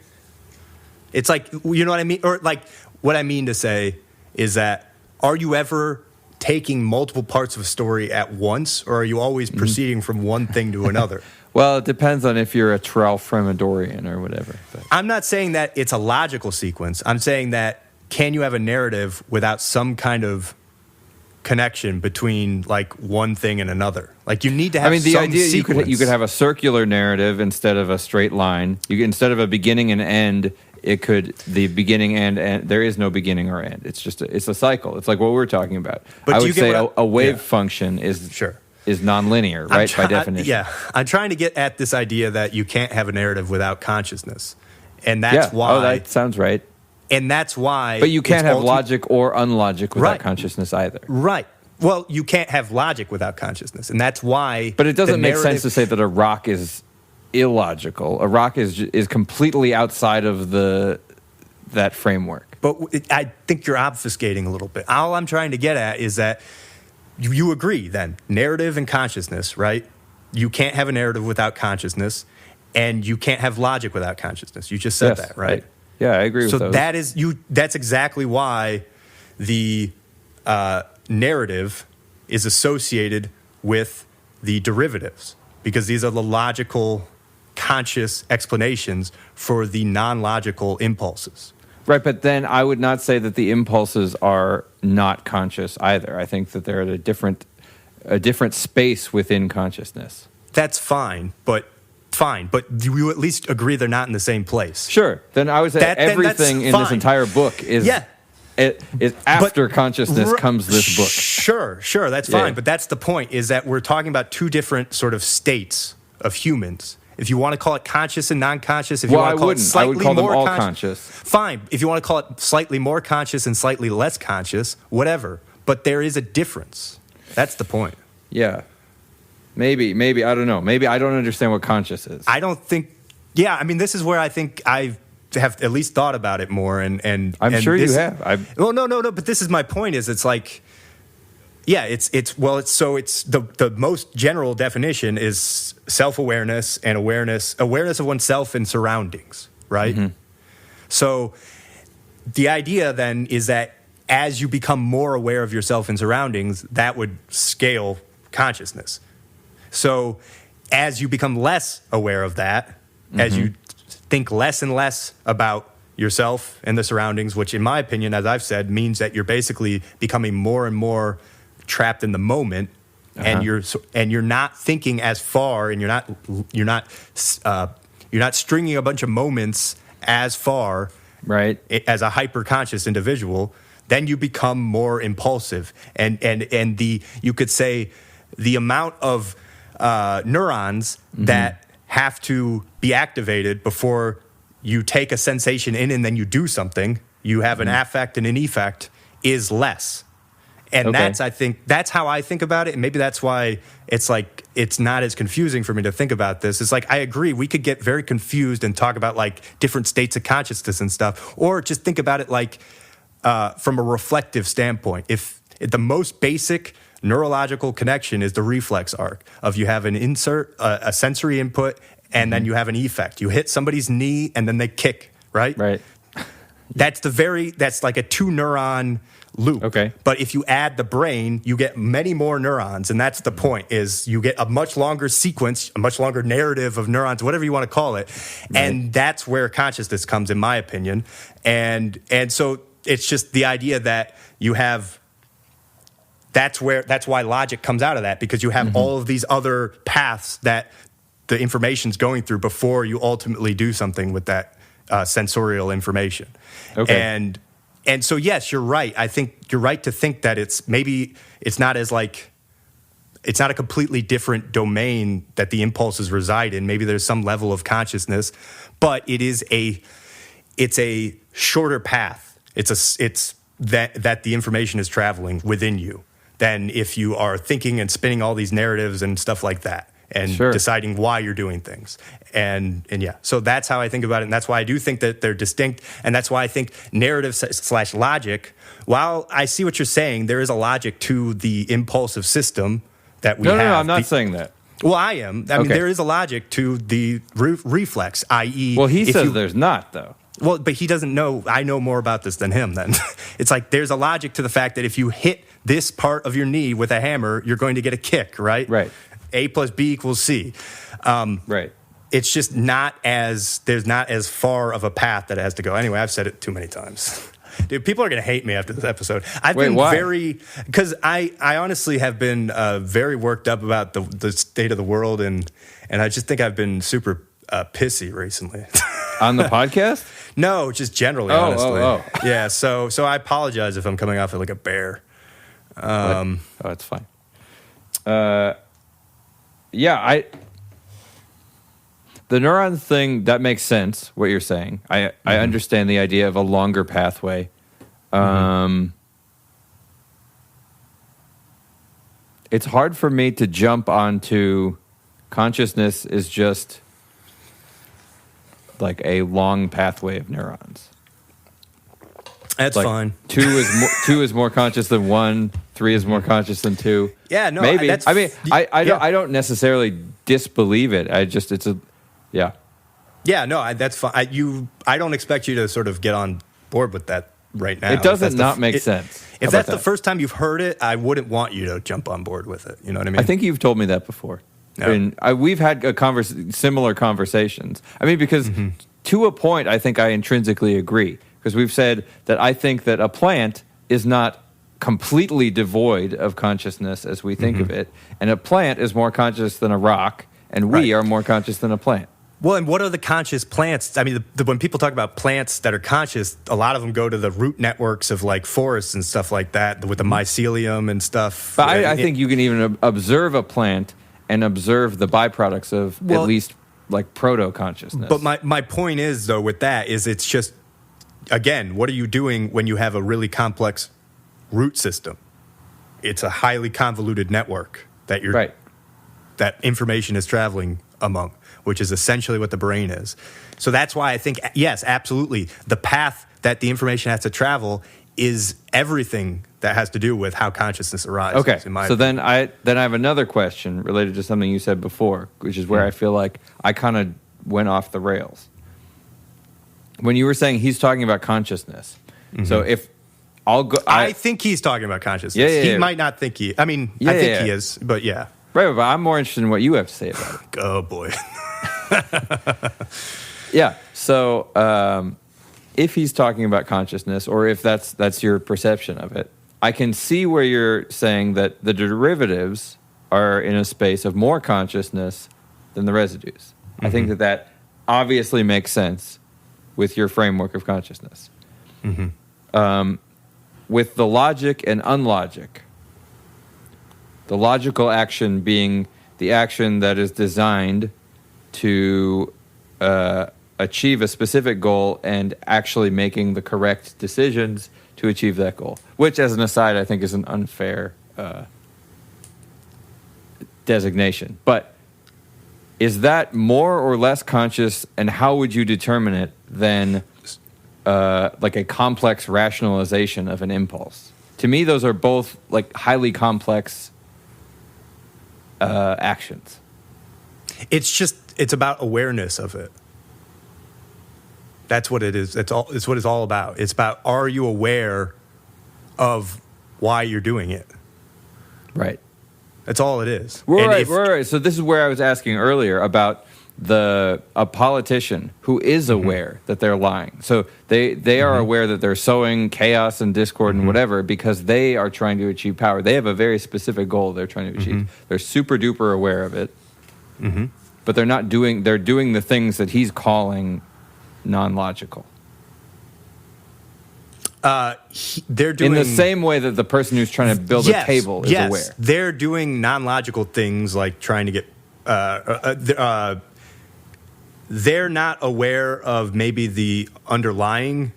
It's like, you know what I mean? Or like, what I mean to say is that, are you ever taking multiple parts of a story at once, or are you always proceeding from one thing to another? Well, it depends on if you're a Tralfamadorian or whatever. But. I'm not saying that it's a logical sequence. I'm saying that, can you have a narrative without some kind of connection between like one thing and another? Like, you need to have. I mean, the some idea sequence. you could have a circular narrative instead of a straight line. Instead of a beginning and end, it could the beginning and end. There is no beginning or end. It's just it's a cycle. It's like what we're talking about. But I would say a wave yeah. function is sure. is nonlinear, right? By definition. I'm trying to get at this idea that you can't have a narrative without consciousness, and that's why. Oh, that sounds right. And that's why. But you can't have logic or unlogic without consciousness either. Right. Well, you can't have logic without consciousness, and that's why. But it doesn't make sense to say that a rock is illogical. A rock is completely outside of that framework. But I think you're obfuscating a little bit. All I'm trying to get at is that you agree then, narrative and consciousness, right? You can't have a narrative without consciousness, and you can't have logic without consciousness. You just said that, right? Yeah, I agree with those. So that's exactly why the narrative is associated with the derivatives, because these are the logical, conscious explanations for the non-logical impulses. Right, but then I would not say that the impulses are not conscious either. I think that they're at a different space within consciousness. That's fine, but do you at least agree they're not in the same place? Sure. Then I would say everything in this entire book is after consciousness comes this book. Sure, that's fine. But that's the point, is that we're talking about two different sort of states of humans. If you want to call it conscious and non-conscious, if you want to call it slightly I would call them more all conscious. Fine. If you want to call it slightly more conscious and slightly less conscious, whatever. But there is a difference. That's the point. Yeah. Maybe, I don't know. Maybe I don't understand what conscious is. I don't think, I mean, this is where I think I have at least thought about it more. And I'm sure you have. Well, no, but this is my point, is it's like, it's the most general definition is self-awareness and awareness of oneself and surroundings, right? Mm-hmm. So the idea then is that as you become more aware of yourself and surroundings, that would scale consciousness. So as you become less aware of that, as you think less and less about yourself and the surroundings, which in my opinion, as I've said, means that you're basically becoming more and more trapped in the moment, and you're not thinking as far, and you're not stringing a bunch of moments as far, right? As a hyper-conscious individual, then you become more impulsive, and you could say the amount of neurons that have to be activated before you take a sensation in and then you do something, you have an affect and an effect, is less. And that's how I think about it. And maybe that's why it's like, it's not as confusing for me to think about this. It's like, I agree, we could get very confused and talk about like different states of consciousness and stuff, or just think about it like from a reflective standpoint. If the most basic neurological connection is the reflex arc of, you have an insert, a sensory input, and then you have an effect. You hit somebody's knee and then they kick, right? Right. That's like a 2-neuron loop. Okay. But if you add the brain, you get many more neurons, and that's the point, is you get a much longer sequence, a much longer narrative of neurons, whatever you want to call it. Right. And that's where consciousness comes, in my opinion. And so it's just the idea that you have. That's why logic comes out of that, because you have all of these other paths that the information's going through before you ultimately do something with that sensorial information. Okay. And so, yes, you're right. I think you're right to think that it's not a completely different domain that the impulses reside in. Maybe there's some level of consciousness, but it's a shorter path. It's that the information is traveling within you than if you are thinking and spinning all these narratives and stuff like that, and deciding why you're doing things. And yeah, so that's how I think about it. And that's why I do think that they're distinct. And that's why I think narrative / logic, while I see what you're saying, there is a logic to the impulsive system that we have. No, I'm not saying that. Well, I am. I mean, there is a logic to the reflex, i.e. Well, he says there's not, though. Well, but he doesn't know. I know more about this than him then. It's like there's a logic to the fact that if you hit this part of your knee with a hammer, you're going to get a kick, right? Right. A plus B equals C. Right. It's just there's not as far of a path that it has to go. Anyway, I've said it too many times. Dude, people are going to hate me after this episode. Because I honestly have been very worked up about the state of the world, and I just think I've been super pissy recently. On the podcast? No, just generally, honestly. Yeah, so I apologize if I'm coming off like a bear. It's fine. Yeah, the neuron thing, that makes sense, what you're saying. I understand the idea of a longer pathway. It's hard for me to jump onto consciousness is just like a long pathway of neurons. That's like fine. Two is more conscious than 1. 3 is more conscious than 2. Yeah, no, maybe. I don't necessarily disbelieve it. Yeah, no, that's fine. I don't expect you to sort of get on board with that right now. It doesn't not make sense. If that's the first time you've heard it, I wouldn't want you to jump on board with it. You know what I mean? I think you've told me that before. No. And we've had similar conversations. I mean, because to a point, I think I intrinsically agree. Because we've said that I think that a plant is not completely devoid of consciousness as we think of it. And a plant is more conscious than a rock, and we are more conscious than a plant. Well, and what are the conscious plants? I mean, when people talk about plants that are conscious, a lot of them go to the root networks of like forests and stuff like that, with the mycelium and stuff. But I think you can even observe a plant and observe the byproducts of at least like proto-consciousness. But my point is, though, with that is it's just, again, what are you doing when you have a really complex root system? It's a highly convoluted network that that information is traveling among, which is essentially what the brain is. So that's why I think, yes, absolutely, the path that the information has to travel is everything that has to do with how consciousness arises. Okay, so then I have another question related to something you said before, which is where I feel like I kind of went off the rails. When you were saying he's talking about consciousness, so if I'll go, I think he's talking about consciousness. He might not think he. I mean, I think he is, but yeah. Right, but I'm more interested in what you have to say about it. Oh boy. Yeah. So if he's talking about consciousness, or if that's your perception of it, I can see where you're saying that the derivatives are in a space of more consciousness than the residues. I think that obviously makes sense with your framework of consciousness. With the logic and unlogic, the logical action being the action that is designed to achieve a specific goal and actually making the correct decisions to achieve that goal, which, as an aside, I think is an unfair designation. But is that more or less conscious, and how would you determine it, than like a complex rationalization of an impulse? To me, those are both like highly complex actions. It's about awareness of it. That's what it is. It's what it's all about. It's about, are you aware of why you're doing it? Right. That's all it is. Right. So this is where I was asking earlier about a politician who is aware that they're lying. So they are aware that they're sowing chaos and discord and whatever because they are trying to achieve power. They have a very specific goal they're trying to achieve. They're super duper aware of it. But they're doing the things that he's calling non-logical. They're doing in the same way that the person who's trying to build a table is aware. They're doing non-logical things like trying to get. They're not aware of maybe the underlying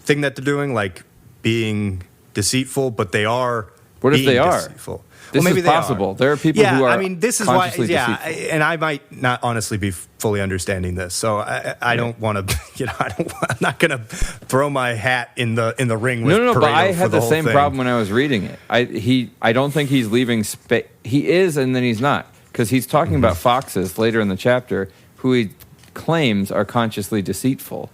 thing that they're doing, like being deceitful, but they are. What if they are? Deceitful. This well, maybe is possible. There are people who are. I mean, this is why. Deceitful. And I might not honestly be fully understanding this, so I don't want to. I'm not going to throw my hat in the ring with. No. Pareto But I had the same thing. problem when I was reading it. I don't think he's leaving space. He is, and then he's not, because he's talking about foxes later in the chapter, who he claims are consciously deceitful.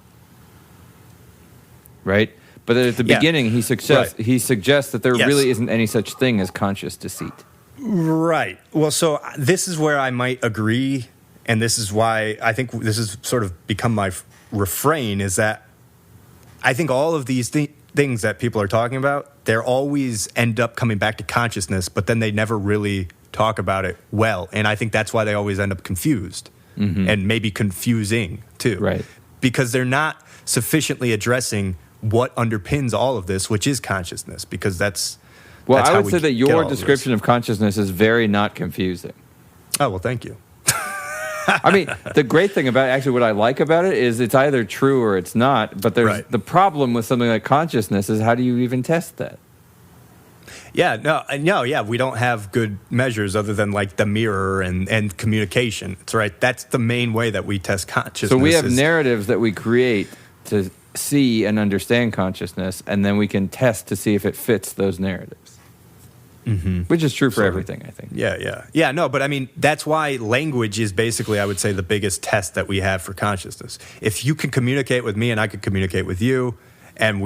Right. But at the beginning, he suggests that there really isn't any such thing as conscious deceit. Right. Well, so this is where I might agree, and this is why I think this has sort of become my refrain, is that I think all of these things that people are talking about, they always end up coming back to consciousness, but then they never really talk about it well. And I think that's why they always end up confused and maybe confusing, too. Right. Because they're not sufficiently addressing what underpins all of this, which is consciousness, because that's I would how say we that get your all description of consciousness is very not confusing. Oh, well, thank you. I mean, the great thing about it, actually what I like about it is it's either true or it's not, but there's the problem with something like consciousness is how do you even test that? Yeah, we don't have good measures other than like the mirror and communication. That's right. That's the main way that we test consciousness. So we have narratives that we create to see and understand consciousness, and then we can test to see if it fits those narratives. Which is true for everything, I think. Yeah, no, but I mean, that's why language is basically, I would say, the biggest test that we have for consciousness. If you can communicate with me and I could communicate with you, and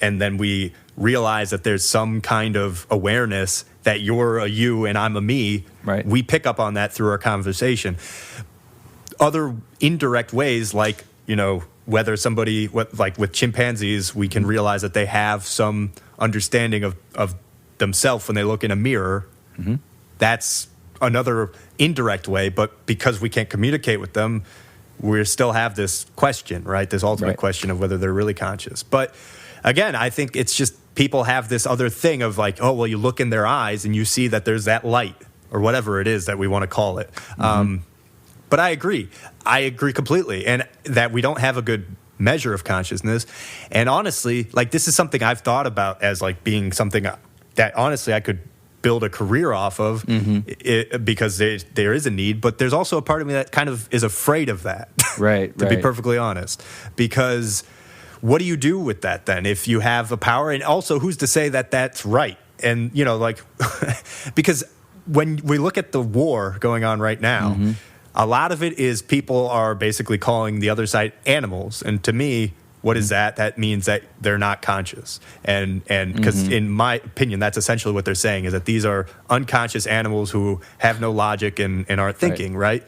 then we realize that there's some kind of awareness that you're a you and I'm a me, we pick up on that through our conversation. Other indirect ways, like, whether somebody, like with chimpanzees, we can realize that they have some understanding of themselves when they look in a mirror. That's another indirect way, but because we can't communicate with them, we still have this question, right? This ultimate question of whether they're really conscious. But again, I think it's just people have this other thing of like, oh, well, you look in their eyes and you see that there's that light or whatever it is that we want to call it. But I agree completely, and that we don't have a good measure of consciousness. And honestly, like, this is something I've thought about as like being something that honestly I could build a career off of because there is a need, but there's also a part of me that kind of is afraid of that, to be perfectly honest. Because what do you do with that then if you have a power? And also, who's to say that that's right? And, because when we look at the war going on right now, a lot of it is people are basically calling the other side animals. And to me, what is that? That means that they're not conscious. And because in my opinion, that's essentially what they're saying, is that these are unconscious animals who have no logic and aren't thinking, right?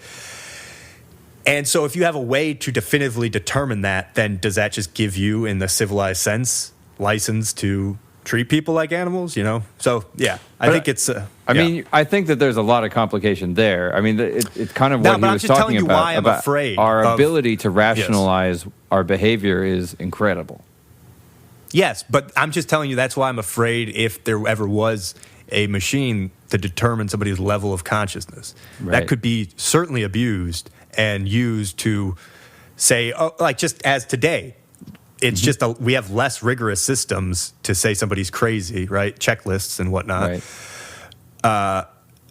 And so if you have a way to definitively determine that, then does that just give you, in the civilized sense, license to treat people like animals, So, I think it's... I mean, I think that there's a lot of complication there. I mean, it's kind of what he was talking about. Why I'm afraid our ability to rationalize our behavior is incredible. Yes, but I'm just telling you that's why I'm afraid if there ever was a machine to determine somebody's level of consciousness. That could be certainly abused and used to say, like just as today, it's just we have less rigorous systems to say somebody's crazy, right? Checklists and whatnot.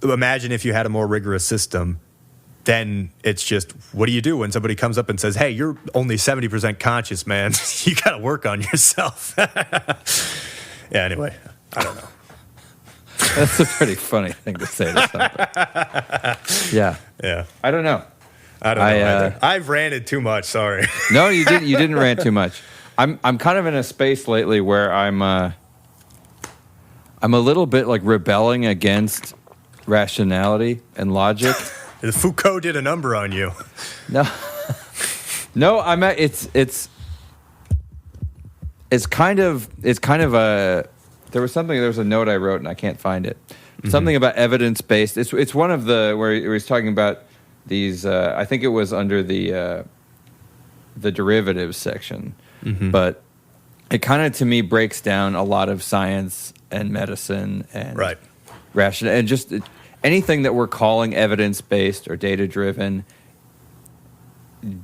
Imagine if you had a more rigorous system, then it's just, what do you do when somebody comes up and says, hey, you're only 70% conscious, man. You got to work on yourself. Anyway, I don't know. That's a pretty funny thing to say to somebody. Yeah. I don't know. I don't know either. I've ranted too much, sorry. No, you didn't rant too much. I'm kind of in a space lately where I'm a little bit like rebelling against rationality and logic Foucault did a number on you. No, no. It's kind of a. There was a note I wrote and I can't find it. Something about evidence based. It's one of the where he's talking about these. I think it was under the derivatives section, but it kind of to me breaks down a lot of science and medicine and rational and just anything that we're calling evidence based or data driven.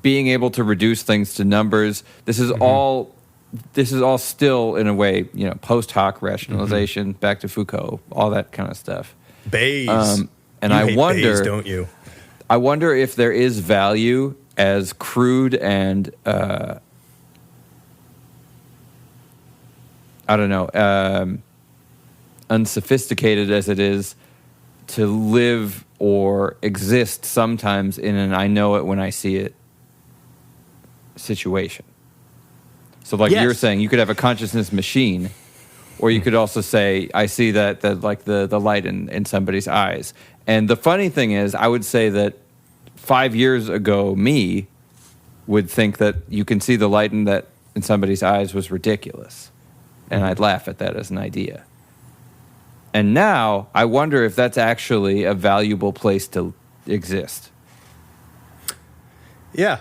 Being able to reduce things to numbers. This is all still, in a way, post hoc rationalization, back to Foucault, all that kind of stuff. Bayes. And you I hate wonder, Bayes, don't you? I wonder if there is value as crude and, unsophisticated as it is to live or exist sometimes in an I know it when I see it situation. So like you're saying, you could have a consciousness machine, or you could also say, I see that like the light in somebody's eyes. And the funny thing is, I would say that 5 years ago, me would think that you can see the light in somebody's eyes was ridiculous. And I'd laugh at that as an idea. And now I wonder if that's actually a valuable place to exist. Yeah.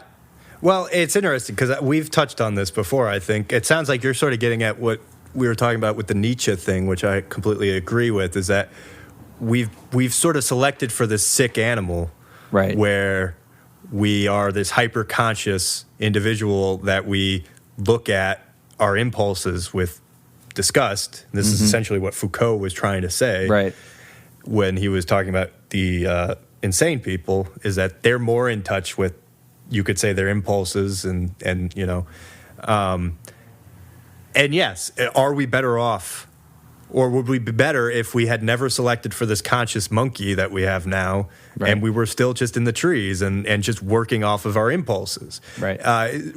Well, it's interesting because we've touched on this before, I think. It sounds like you're sort of getting at what we were talking about with the Nietzsche thing, which I completely agree with, is that we've sort of selected for this sick animal, right, where we are this hyper-conscious individual that we look at our impulses with disgust. This is essentially what Foucault was trying to say, right, when he was talking about the insane people, is that they're more in touch with, you could say, their impulses and yes, are we better off, or would we be better if we had never selected for this conscious monkey that we have now, and we were still just in the trees and just working off of our impulses? Right.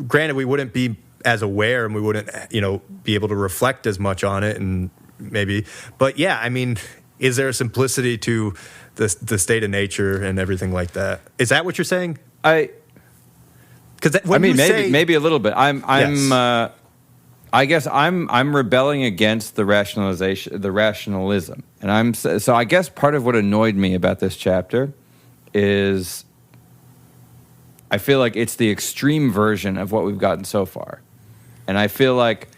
Granted, we wouldn't be as aware and we wouldn't, be able to reflect as much on it, and maybe, but yeah, I mean, is there a simplicity to the state of nature and everything like that? Is that what you're saying? Maybe a little bit. I guess I'm rebelling against the rationalism, and so I guess part of what annoyed me about this chapter is I feel like it's the extreme version of what we've gotten so far, and I feel like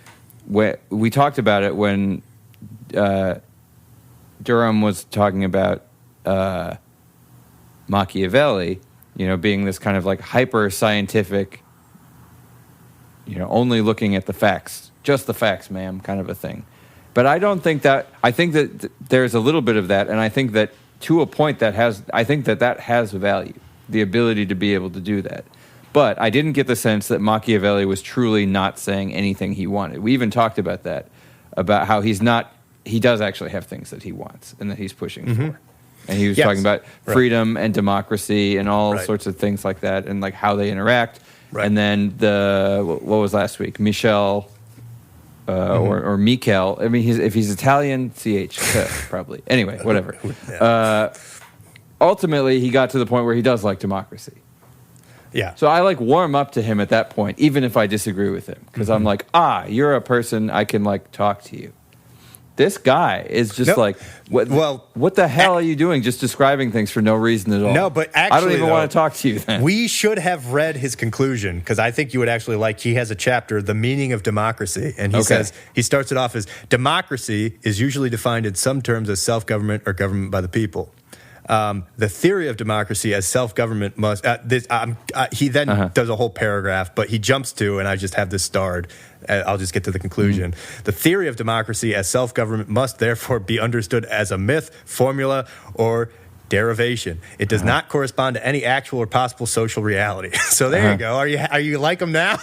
we talked about it when Durham was talking about Machiavelli. Being this kind of like hyper scientific, only looking at the facts, just the facts, ma'am, kind of a thing. But I don't think that. I think that there's a little bit of that, and I think that to a point that has value, the ability to be able to do that. But I didn't get the sense that Machiavelli was truly not saying anything he wanted. We even talked about that, about how he does actually have things that he wants and that he's pushing for. And he was talking about freedom and democracy and all sorts of things like that, and like how they interact. Right. And then what was last week? Michel or Michel. I mean, if he's Italian, CH probably. Anyway, whatever. Ultimately, he got to the point where he does like democracy. Yeah. So I warm up to him at that point, even if I disagree with him, because I'm like, you're a person I can talk to you. This guy is just what the hell are you doing just describing things for no reason at all? No, but actually, I don't even want to talk to you then. We should have read his conclusion, because I think you would actually he has a chapter, The Meaning of Democracy, and he says, he starts it off as, democracy is usually defined in some terms as self-government or government by the people. The theory of democracy as self-government must... he then does a whole paragraph, but he jumps to, and I just have this starred. I'll just get to the conclusion. The theory of democracy as self-government must therefore be understood as a myth, formula, or derivation. It does not correspond to any actual or possible social reality. So there you go. Are you like him now?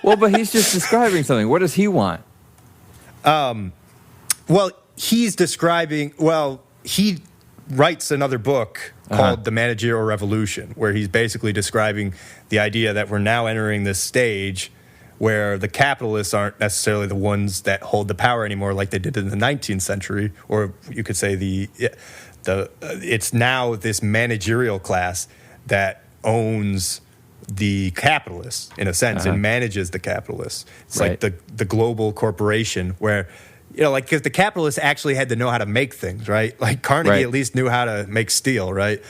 Well, but he's just describing something. What does he want? Well, he's describing... Well, he writes another book called The Managerial Revolution, where he's basically describing the idea that we're now entering this stage where the capitalists aren't necessarily the ones that hold the power anymore, like they did in the 19th century, or you could say it's now this managerial class that owns the capitalists in a sense and manages the capitalists. It's like the global corporation where, like, because the capitalists actually had to know how to make things, right? Like Carnegie at least knew how to make steel, right?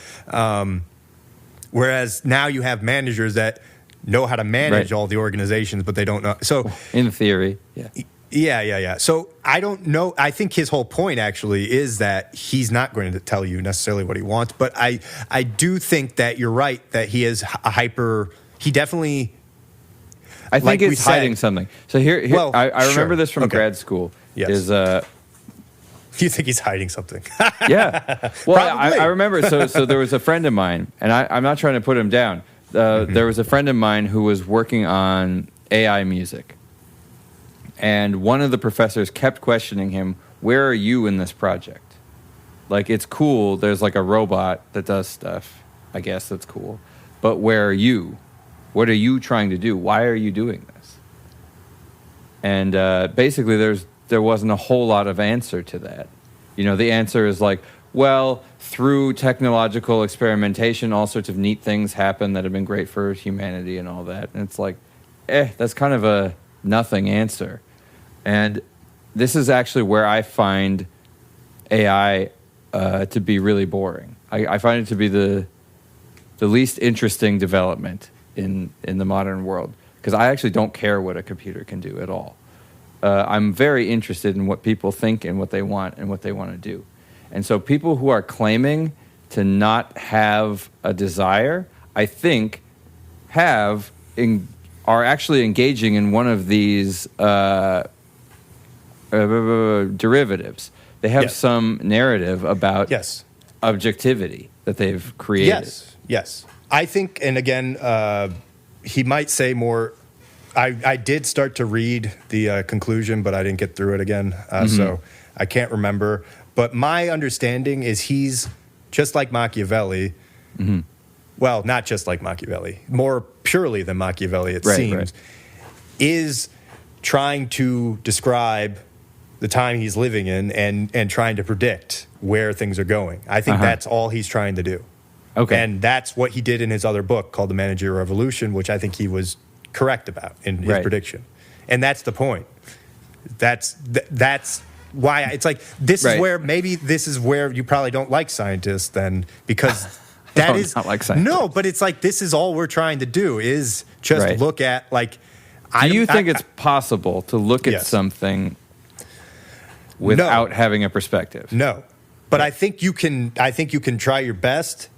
Whereas now you have managers that know how to manage all the organizations, but they don't know. So in theory, yeah. So I don't know. I think his whole point actually is that he's not going to tell you necessarily what he wants, but I do think that you're right that he is he definitely. I think he's hiding something. So here well, I remember this from grad school. Yes. Is you think he's hiding something? Yeah. Well, I remember. So there was a friend of mine, and I'm not trying to put him down. There was a friend of mine who was working on AI music. And one of the professors kept questioning him, where are you in this project? Like, it's cool. There's like a robot that does stuff. I guess that's cool. But where are you? What are you trying to do? Why are you doing this? And basically, there wasn't a whole lot of answer to that. The answer is like, well, through technological experimentation, all sorts of neat things happen that have been great for humanity and all that. And it's like, that's kind of a nothing answer. And this is actually where I find AI to be really boring. I find it to be the least interesting development in the modern world, because I actually don't care what a computer can do at all. I'm very interested in what people think and what they want and what they want to do. And so people who are claiming to not have a desire, I think, are actually engaging in one of these derivatives. They have some narrative about objectivity that they've created. Yes. I think, and again, he might say more. I did start to read the conclusion, but I didn't get through it again, so I can't remember. But my understanding is he's just like Machiavelli. Mm-hmm. Well, not just like Machiavelli, more purely than Machiavelli, it seems, is trying to describe the time he's living in and trying to predict where things are going. I think that's all he's trying to do. Okay. And that's what he did in his other book called The Managerial Revolution, which I think he was correct about in his prediction. And that's the point. That's why it's like this is where you probably don't like scientists then, because that is not like scientists. No, but it's like this is all we're trying to do is just look at like. Do you think it's possible to look at something without having a perspective? No, but I think you can. I think you can try your best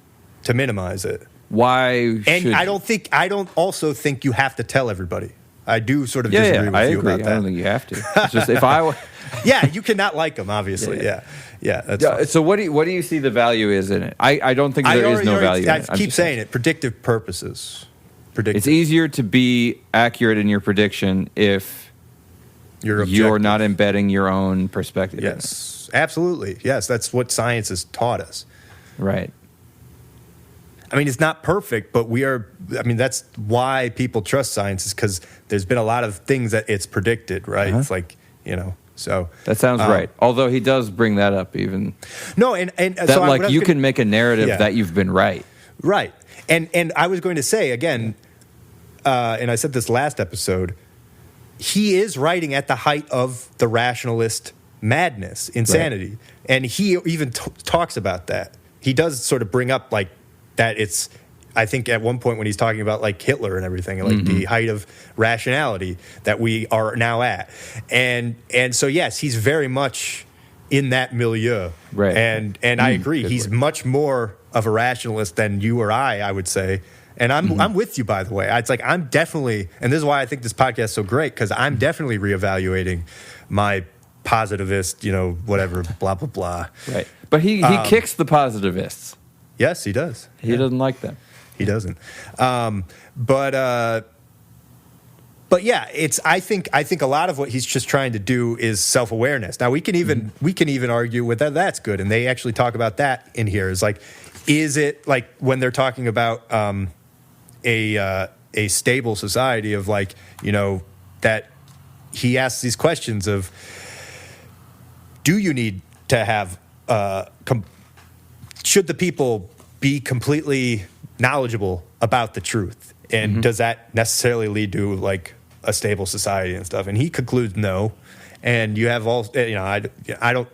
to minimize it. Why? And I don't also think you have to tell everybody. I do sort of disagree with you about that. I don't think you have to. It's just if I. You cannot like them, obviously. Yeah. That's fine. So what do you see the value is in it? I don't think there is no value. I keep saying it. Predictive purposes. It's easier to be accurate in your prediction if you're not embedding your own perspective. Yes, absolutely. Yes, that's what science has taught us. Right. I mean, it's not perfect, but that's why people trust science, is because there's been a lot of things that it's predicted, right? It's like, so. That sounds right. Although he does bring that up even. No, and that so you can make a narrative that you've been right. Right. And I was going to say, again, and I said this last episode, he is writing at the height of the rationalist madness, insanity. Right. And he even talks about that. He does sort of bring up like that it's, I think at one point when he's talking about like Hitler and everything, like the height of rationality that we are now at. And so, yes, he's very much in that milieu. Right. And I agree. He's much more of a rationalist than you or I would say. And I'm with you, by the way. It's like I'm definitely, and this is why I think this podcast is so great, because I'm definitely reevaluating my positivist, whatever, blah, blah, blah. Right. But he kicks the positivists. Yes, he does. He doesn't like them. He doesn't. But yeah, it's. I think a lot of what he's just trying to do is self-awareness. Now we can even argue with that. That's good, and they actually talk about that in here. Is like, is it like when they're talking about a stable society of like that he asks these questions of, do you need to have, should the people be completely knowledgeable about the truth? And does that necessarily lead to like a stable society and stuff? And he concludes no. And you have all, I don't,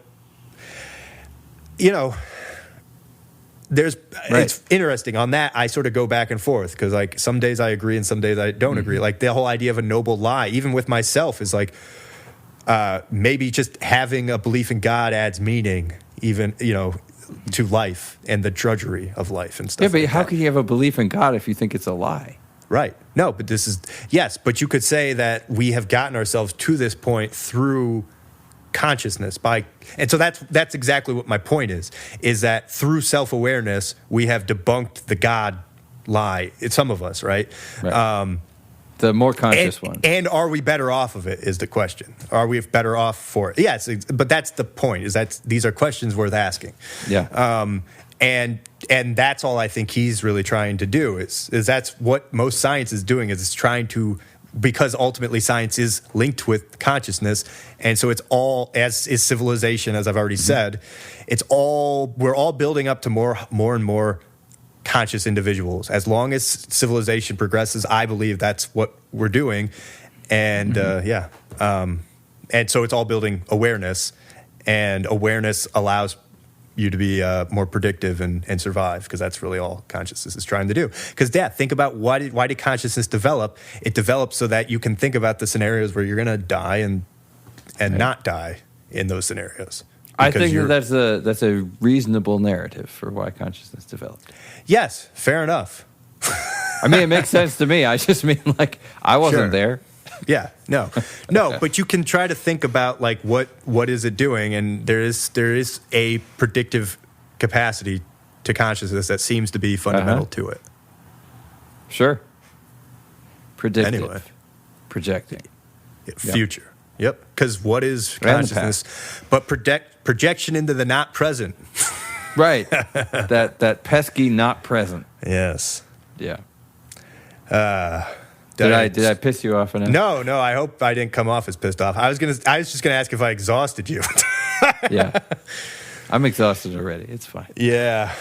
there's, it's interesting on that. I sort of go back and forth because like some days I agree and some days I don't agree. Like the whole idea of a noble lie, even with myself, is like, maybe just having a belief in God adds meaning, even, to life and the drudgery of life and stuff. Yeah, but like how that. could you have a belief in God if you think it's a lie? Right. No, but yes, but you could say that we have gotten ourselves to this point through consciousness and so that's exactly what my point is that through self-awareness, we have debunked the God lie. It's some of us, right? The more conscious one. And are we better off of it is the question. Are we better off for it? Yes, but that's the point, is that these are questions worth asking. Yeah. And that's all I think he's really trying to do is that's what most science is doing, is it's trying to, because ultimately science is linked with consciousness, and so it's all, as is civilization, as I've already said, we're all building up to more and more conscious individuals. As long as civilization progresses, I believe that's what we're doing. And and so it's all building awareness, and awareness allows you to be more predictive and survive, because that's really all consciousness is trying to do. Because think about why did consciousness develop? It developed so that you can think about the scenarios where you're going to die and not die in those scenarios. I think that's a reasonable narrative for why consciousness developed. Yes, fair enough. I mean, it makes sense to me. I just mean, like, I wasn't there. Yeah, no, but you can try to think about like what is it doing, and there is a predictive capacity to consciousness that seems to be fundamental to it. Sure. Predictive. Anyway. Projecting. Future. Yep. Because what is consciousness but projection into the not present? Right. that pesky not present. Yes. Yeah. Did I piss you off enough? No. I hope I didn't come off as pissed off. I was just gonna ask if I exhausted you. Yeah. I'm exhausted already. It's fine. Yeah.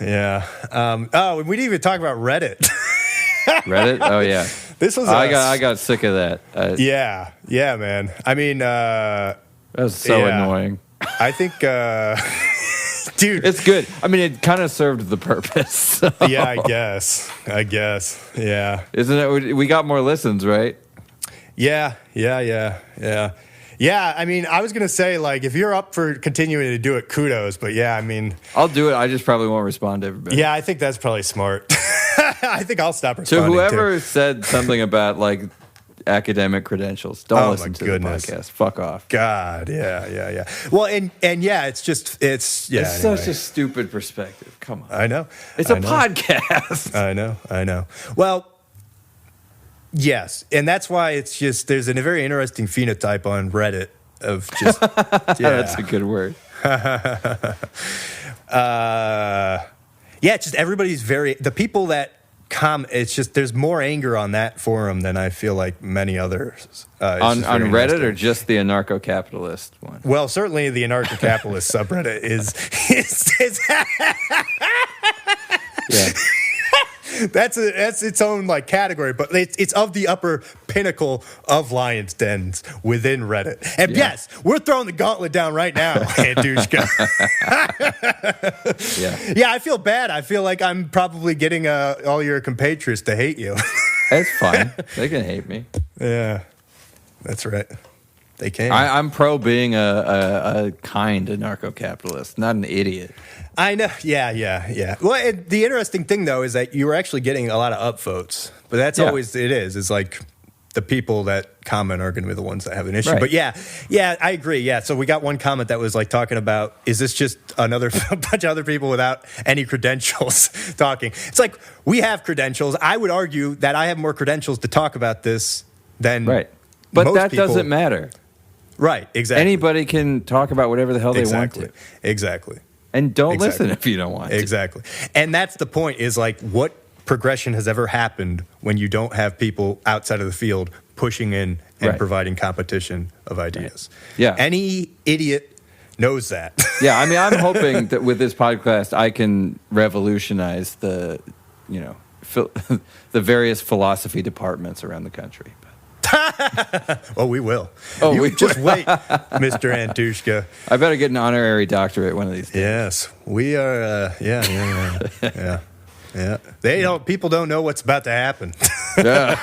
We didn't even talk about Reddit. Reddit? Oh yeah. This was. I got sick of that. Yeah, man. I mean, that was so annoying. I think, dude, it's good. I mean, it kind of served the purpose. So. Yeah, I guess. Yeah. Isn't it? We got more listens, right? Yeah. I mean, I was gonna say, like, if you're up for continuing to do it, kudos. But yeah, I mean, I'll do it. I just probably won't respond to everybody. Yeah, I think that's probably smart. I think I'll stop responding. So whoever said something about like academic credentials, don't listen to the podcast. Fuck off. God, yeah. Well, and yeah, it's anyway. Such a stupid perspective. Come on. I know. It's a podcast. I know. Well, yes, and that's why it's just there's a very interesting phenotype on Reddit of just That's a good word. Yeah, it's just everybody's the people that it's just there's more anger on that forum than I feel like many others. On Reddit or just the anarcho-capitalist one? Well, certainly the anarcho-capitalist subreddit is yeah. That's its own like category, but it's of the upper pinnacle of Lions Dens within Reddit. And yes, we're throwing the gauntlet down right now, Andushka. Yeah, I feel bad. I feel like I'm probably getting all your compatriots to hate you. That's fine. They can hate me. Yeah, that's right. They can. I'm pro being a kind anarcho-capitalist, not an idiot. I know. Yeah. Well, the interesting thing, though, is that you were actually getting a lot of upvotes. But that's always it is. It's like the people that comment are going to be the ones that have an issue. Right. But yeah, I agree. Yeah. So we got one comment that was like talking about, is this just a bunch of other people without any credentials talking? It's like, we have credentials. I would argue that I have more credentials to talk about this than But most that people. doesn't matter. Right, exactly. Anybody can talk about whatever the hell they want to. Exactly. And don't listen if you don't want to. Exactly. And that's the point, is like, what progression has ever happened when you don't have people outside of the field pushing in and Right. providing competition of ideas. Yeah. Any idiot knows that. Yeah, I mean, I'm hoping that with this podcast, I can revolutionize the, the various philosophy departments around the country. Oh, we will. Oh, you we just wait, Mr. Antushka. I better get an honorary doctorate one of these days. Yes, we are. Yeah. People don't know what's about to happen. Yeah.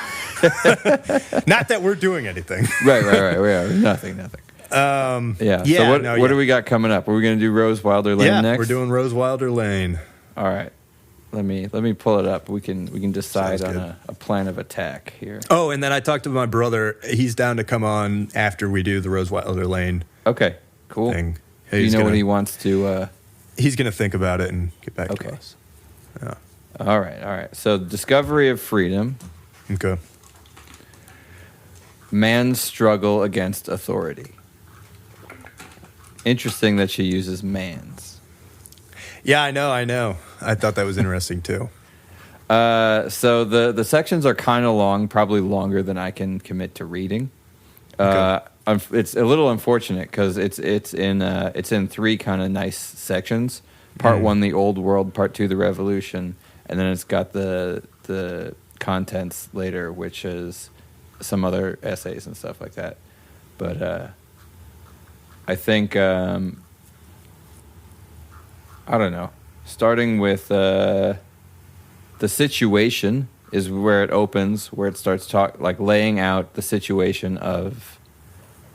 Not that we're doing anything. Right. We are nothing. Yeah. So what do we got coming up? Are we going to do Rose Wilder Lane next? We're doing Rose Wilder Lane. All right. Let me pull it up. We can decide on a plan of attack here. Oh, and then I talked to my brother. He's down to come on after we do the Rose Wilder Lane. Okay. Cool. Thing. Do you know what he wants to? He's going to think about it and get back to us. Yeah. All right. So, Discovery of Freedom. Okay. Man's struggle against authority. Interesting that she uses man's. Yeah, I know. I thought that was interesting too. So the sections are kind of long, probably longer than I can commit to reading. Okay. It's a little unfortunate because it's in three kind of nice sections. Part one, the old world. Part two, the revolution, and then it's got the contents later, which is some other essays and stuff like that. But I think I don't know. Starting with the situation is where it opens, where it starts laying out the situation of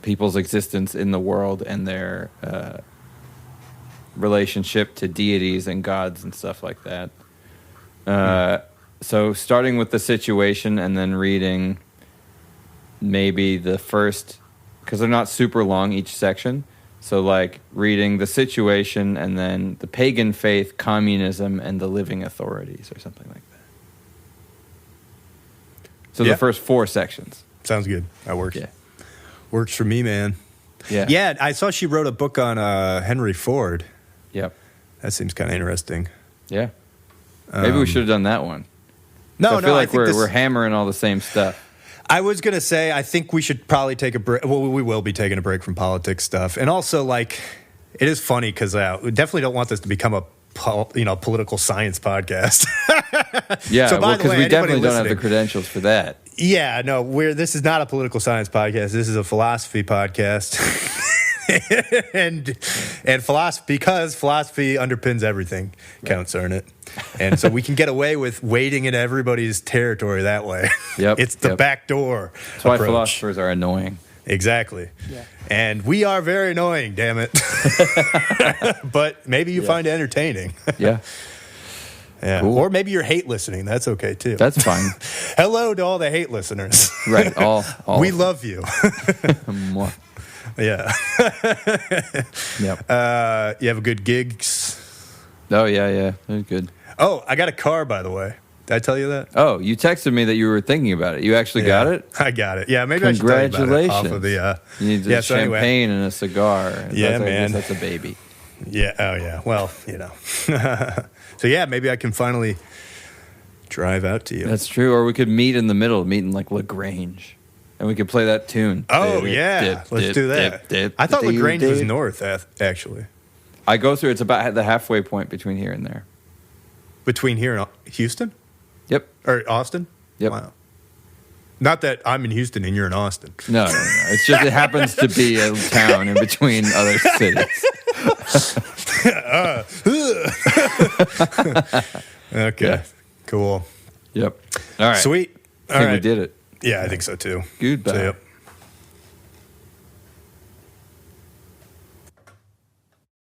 people's existence in the world and their relationship to deities and gods and stuff like that. So starting with the situation and then reading maybe the first, because they're not super long each section. So like reading the situation and then the pagan faith, communism, and the living authorities or something like that. So the first four sections. Sounds good. That works. Yeah. Works for me, man. Yeah. Yeah, I saw she wrote a book on Henry Ford. Yep. That seems kind of interesting. Yeah. Maybe we should have done that one. No, I feel like I think we're hammering all the same stuff. I was going to say, I think we should probably take a break. Well, we will be taking a break from politics stuff. And also, like, it is funny because we definitely don't want this to become a political science podcast. Yeah, so because we definitely don't have the credentials for that. Yeah, no, this is not a political science podcast. This is a philosophy podcast. and philosophy, because philosophy underpins everything, concerning it. And so we can get away with wading into everybody's territory that way. Yep. It's the back door. That's why philosophers are annoying. Exactly. Yeah. And we are very annoying, damn it. But maybe you find it entertaining. Yeah. Yeah. Cool. Or maybe you're hate listening. That's okay too. That's fine. Hello to all the hate listeners. Right. All we love you. More. Yeah. Yep. You have a good gigs. Oh, yeah. That's good. Oh, I got a car, by the way. Did I tell you that? Oh, you texted me that you were thinking about it. You actually got it? I got it. Yeah, maybe I should tell you about it Congratulations. off of the. You need so champagne and a cigar. Yeah, I man. guess that's a baby. Yeah. Oh, yeah. Well, So, yeah, maybe I can finally drive out to you. That's true. Or we could meet in the middle, meet in like LaGrange. And we could play that tune. Oh, yeah. Let's do that. I thought LaGrange was north, actually. I go through, it's about the halfway point between here and there. Between here and Houston? Yep. Or Austin? Yep. Wow. Not that I'm in Houston and you're in Austin. No. It's just, it happens to be a town in between other cities. Okay. Yeah. Cool. Yep. All right. Sweet. I think we did it. Yeah, I think so too. Goodbye. So, yep.